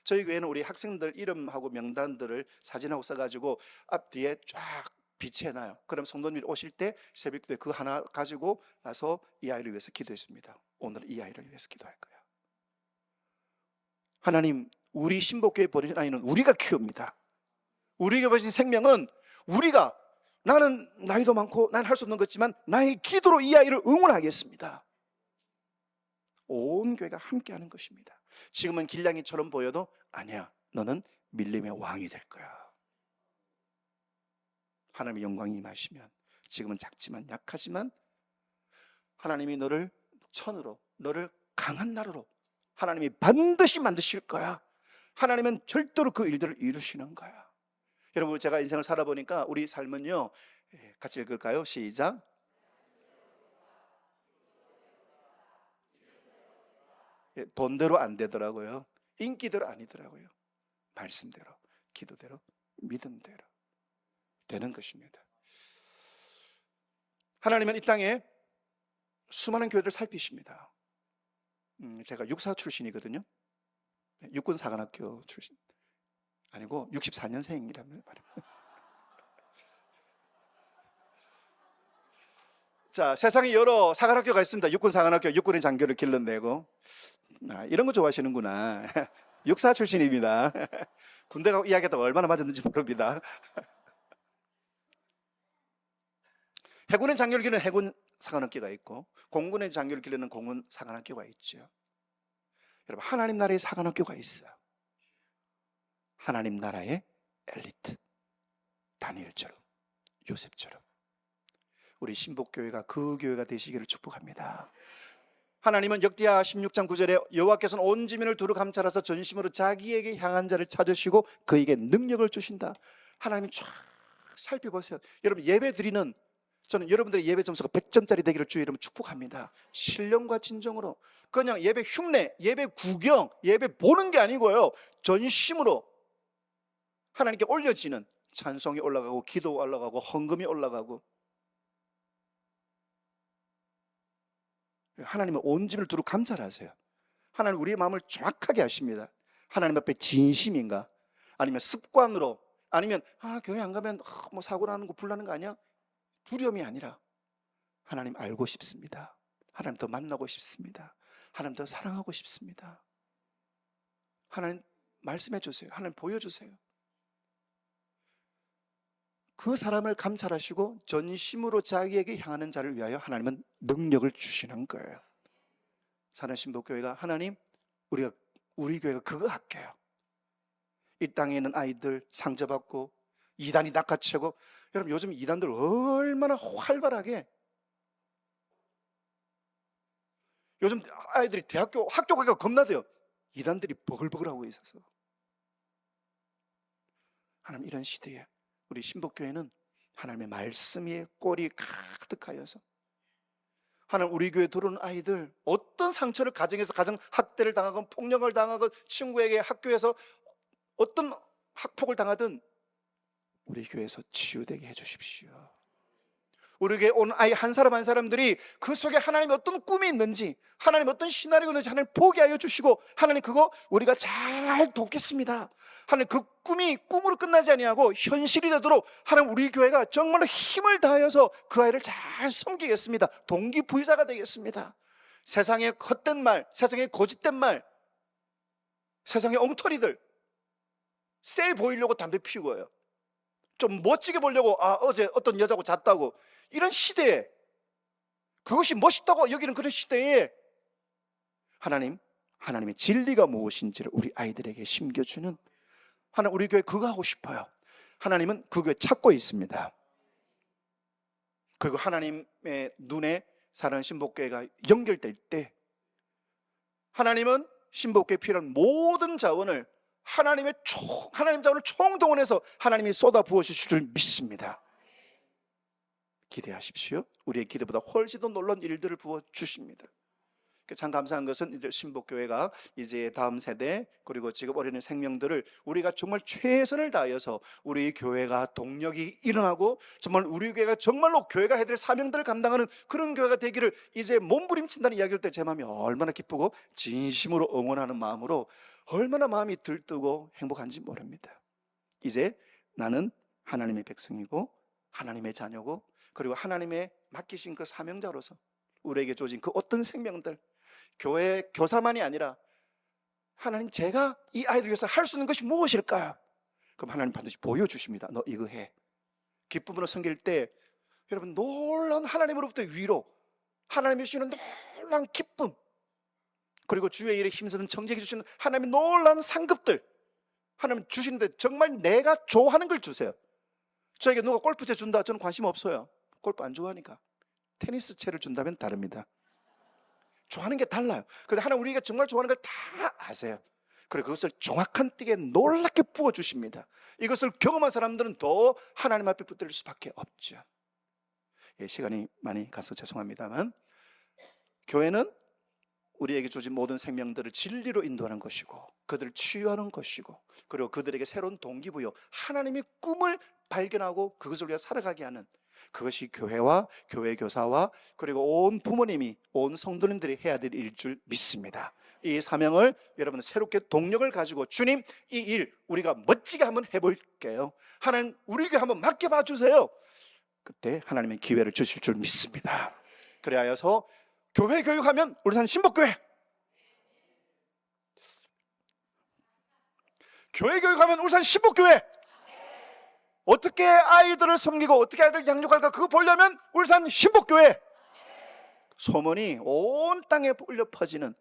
저희 교회는 우리 학생들 이름하고 명단들을 사진하고 써가지고 앞뒤에 쫙 비치해놔요. 그럼 성도님이 오실 때 새벽기도에 그 하나 가지고 와서 이 아이를 위해서 기도했습니다. 오늘 이 아이를 위해서 기도할 거야. 하나님, 우리 신복교회 버리신 아이는 우리가 키웁니다. 우리에게 버리신 생명은 우리가, 나는 나이도 많고 난 할 수 없는 것지만 나의 기도로 이 아이를 응원하겠습니다. 온 교회가 함께하는 것입니다. 지금은 길냥이처럼 보여도 아니야, 너는 밀림의 왕이 될 거야. 하나님의 영광이 임하시면, 지금은 작지만 약하지만 하나님이 너를 천으로, 너를 강한 나라로 하나님이 반드시 만드실 거야. 하나님은 절대로 그 일들을 이루시는 거야. 여러분, 제가 인생을 살아보니까 우리 삶은요, 같이 읽을까요? 시작. 돈대로 안 되더라고요. 인기대로 아니더라고요. 말씀대로, 기도대로, 믿음대로 되는 것입니다. 하나님은 이 땅에 수많은 교회들을 살피십니다. 제가 육사 출신이거든요. 육군사관학교 출신 아니고 64년생이라는 말입니다. 자, 세상에 여러 사관학교가 있습니다. 육군사관학교, 육군의 장교를 길러내고, 이런 거 좋아하시는구나. 육사 출신입니다. 군대 가고 이야기하다 얼마나 맞았는지 모릅니다. 해군의 장교를 기르는 해군 사관학교가 있고, 공군의 장교를 기르는 공군 사관학교가 있죠. 여러분, 하나님 나라의 사관학교가 있어요. 하나님 나라의 엘리트, 다니엘처럼, 요셉처럼 우리 신복교회가 그 교회가 되시기를 축복합니다. 하나님은 역대하 16장 9절에 여호와께서는 온 지민을 두루 감찰하사 전심으로 자기에게 향한 자를 찾으시고 그에게 능력을 주신다. 하나님이 쫙 살펴보세요. 여러분, 예배 드리는, 저는 여러분들의 예배 점수가 100점짜리 되기를 주의 이름으로 축복합니다. 신령과 진정으로, 그냥 예배 흉내, 예배 구경, 예배 보는 게 아니고요, 전심으로 하나님께 올려지는 찬송이 올라가고, 기도 올라가고, 헌금이 올라가고, 하나님은 온 집을 두루 감찰하세요. 하나님 우리의 마음을 정확하게 아십니다. 하나님 앞에 진심인가, 아니면 습관으로, 아니면 교회 안 가면 뭐 사고 나는 거 불나는 거 아니야? 두려움이 아니라 하나님 알고 싶습니다. 하나님 더 만나고 싶습니다. 하나님 더 사랑하고 싶습니다. 하나님 말씀해 주세요. 하나님 보여주세요. 그 사람을 감찰하시고 전심으로 자기에게 향하는 자를 위하여 하나님은 능력을 주시는 거예요. 사는 신복교회가, 하나님, 우리 교회가 그거 할게요. 이 땅에 있는 아이들 상처받고 이단이 낚아채고, 여러분 요즘 이단들 얼마나 활발하게, 요즘 아이들이 학교 가기가 겁나대요. 이단들이 버글버글하고 있어서. 하나님, 이런 시대에 우리 신복교회는 하나님의 말씀이 꼴이 가득하여서 하나님 우리 교회 들어오는 아이들 어떤 상처를 가정에서 가정 학대를 당하건 폭력을 당하건 친구에게 학교에서 어떤 학폭을 당하든 우리 교회에서 치유되게 해주십시오. 우리 교회 온 아이 한 사람 한 사람들이 그 속에 하나님의 어떤 꿈이 있는지, 하나님 어떤 시나리오가 있는지 하나님 보게 하여 주시고, 하나님 그거 우리가 잘 돕겠습니다. 하나님 그 꿈이 꿈으로 끝나지 아니하고 현실이 되도록 하나님 우리 교회가 정말로 힘을 다하여서 그 아이를 잘 섬기겠습니다. 동기부여자가 되겠습니다. 세상의 헛된 말, 세상의 고짓된 말, 세상의 엉터리들 쎄 보이려고 담배 피우고요, 좀 멋지게 보려고 어제 어떤 여자하고 잤다고, 이런 시대에 그것이 멋있다고 여기는 그런 시대에 하나님의 진리가 무엇인지를 우리 아이들에게 심겨주는, 하나님 우리 교회 그거 하고 싶어요. 하나님은 그 교회 찾고 있습니다. 그리고 하나님의 눈에 사랑하는 신복교회가 연결될 때 하나님은 신복교회에 필요한 모든 자원을 하나님 자원을 총동원해서 하나님이 쏟아 부어 주실 줄 믿습니다. 기대하십시오. 우리의 기대보다 훨씬 더 놀라운 일들을 부어 주십니다. 참 감사한 것은 이제 신복교회가 이제 다음 세대 그리고 지금 어린이 생명들을 우리가 정말 최선을 다하여서 우리 교회가 동력이 일어나고 정말 우리 교회가 정말로 교회가 해야 될 사명들을 감당하는 그런 교회가 되기를 이제 몸부림친다는 이야기를 때 제 마음이 얼마나 기쁘고 진심으로 응원하는 마음으로 얼마나 마음이 들뜨고 행복한지 모릅니다. 이제 나는 하나님의 백성이고 하나님의 자녀고 그리고 하나님의 맡기신 그 사명자로서 우리에게 주어진 그 어떤 생명들, 교회 교사만이 아니라 하나님 제가 이 아이들 위해서 할 수 있는 것이 무엇일까요? 그럼 하나님 반드시 보여주십니다. 너 이거 해. 기쁨으로 섬길 때 여러분 놀라운 하나님으로부터 위로, 하나님이 주시는 놀라운 기쁨, 그리고 주의 일에 힘쓰는 정직해 주시는 하나님의 놀라운 상급들 하나님 주시는데 정말 내가 좋아하는 걸 주세요. 저에게 누가 골프채 준다, 저는 관심 없어요. 골프 안 좋아하니까. 테니스 채를 준다면 다릅니다. 좋아하는 게 달라요. 그런데 하나님 우리가 정말 좋아하는 걸 다 아세요. 그리고 그것을 정확한 띠에 놀랍게 부어주십니다. 이것을 경험한 사람들은 더 하나님 앞에 붙들 수밖에 없죠. 시간이 많이 가서 죄송합니다만 교회는 우리에게 주어진 모든 생명들을 진리로 인도하는 것이고 그들을 치유하는 것이고 그리고 그들에게 새로운 동기부여, 하나님의 꿈을 발견하고 그것을 위해 살아가게 하는, 그것이 교회와 교회 교사와 그리고 온 부모님이, 온 성도님들이 해야 될 일일 줄 믿습니다. 이 사명을 여러분 새롭게 동력을 가지고 주님 이 일 우리가 멋지게 한번 해볼게요. 하나님 우리 교회 한번 맡겨봐 주세요. 그때 하나님의 기회를 주실 줄 믿습니다. 그래야여서 교회 교육하면 울산 신복교회, 교회 교육하면 울산 신복교회, 어떻게 아이들을 섬기고 어떻게 아이들을 양육할까 그거 보려면 울산 신복교회, 소문이 온 땅에 울려 퍼지는,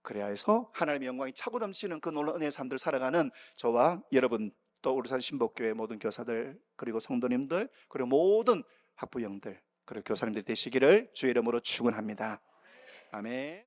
그래야 해서 하나님의 영광이 차고 넘치는 그 놀라운 은혜의 삶들 살아가는 저와 여러분 또 울산 신복교회 모든 교사들 그리고 성도님들 그리고 모든 학부형들 그리고 교사님들 되시기를 주의 이름으로 축원합니다. 아멘.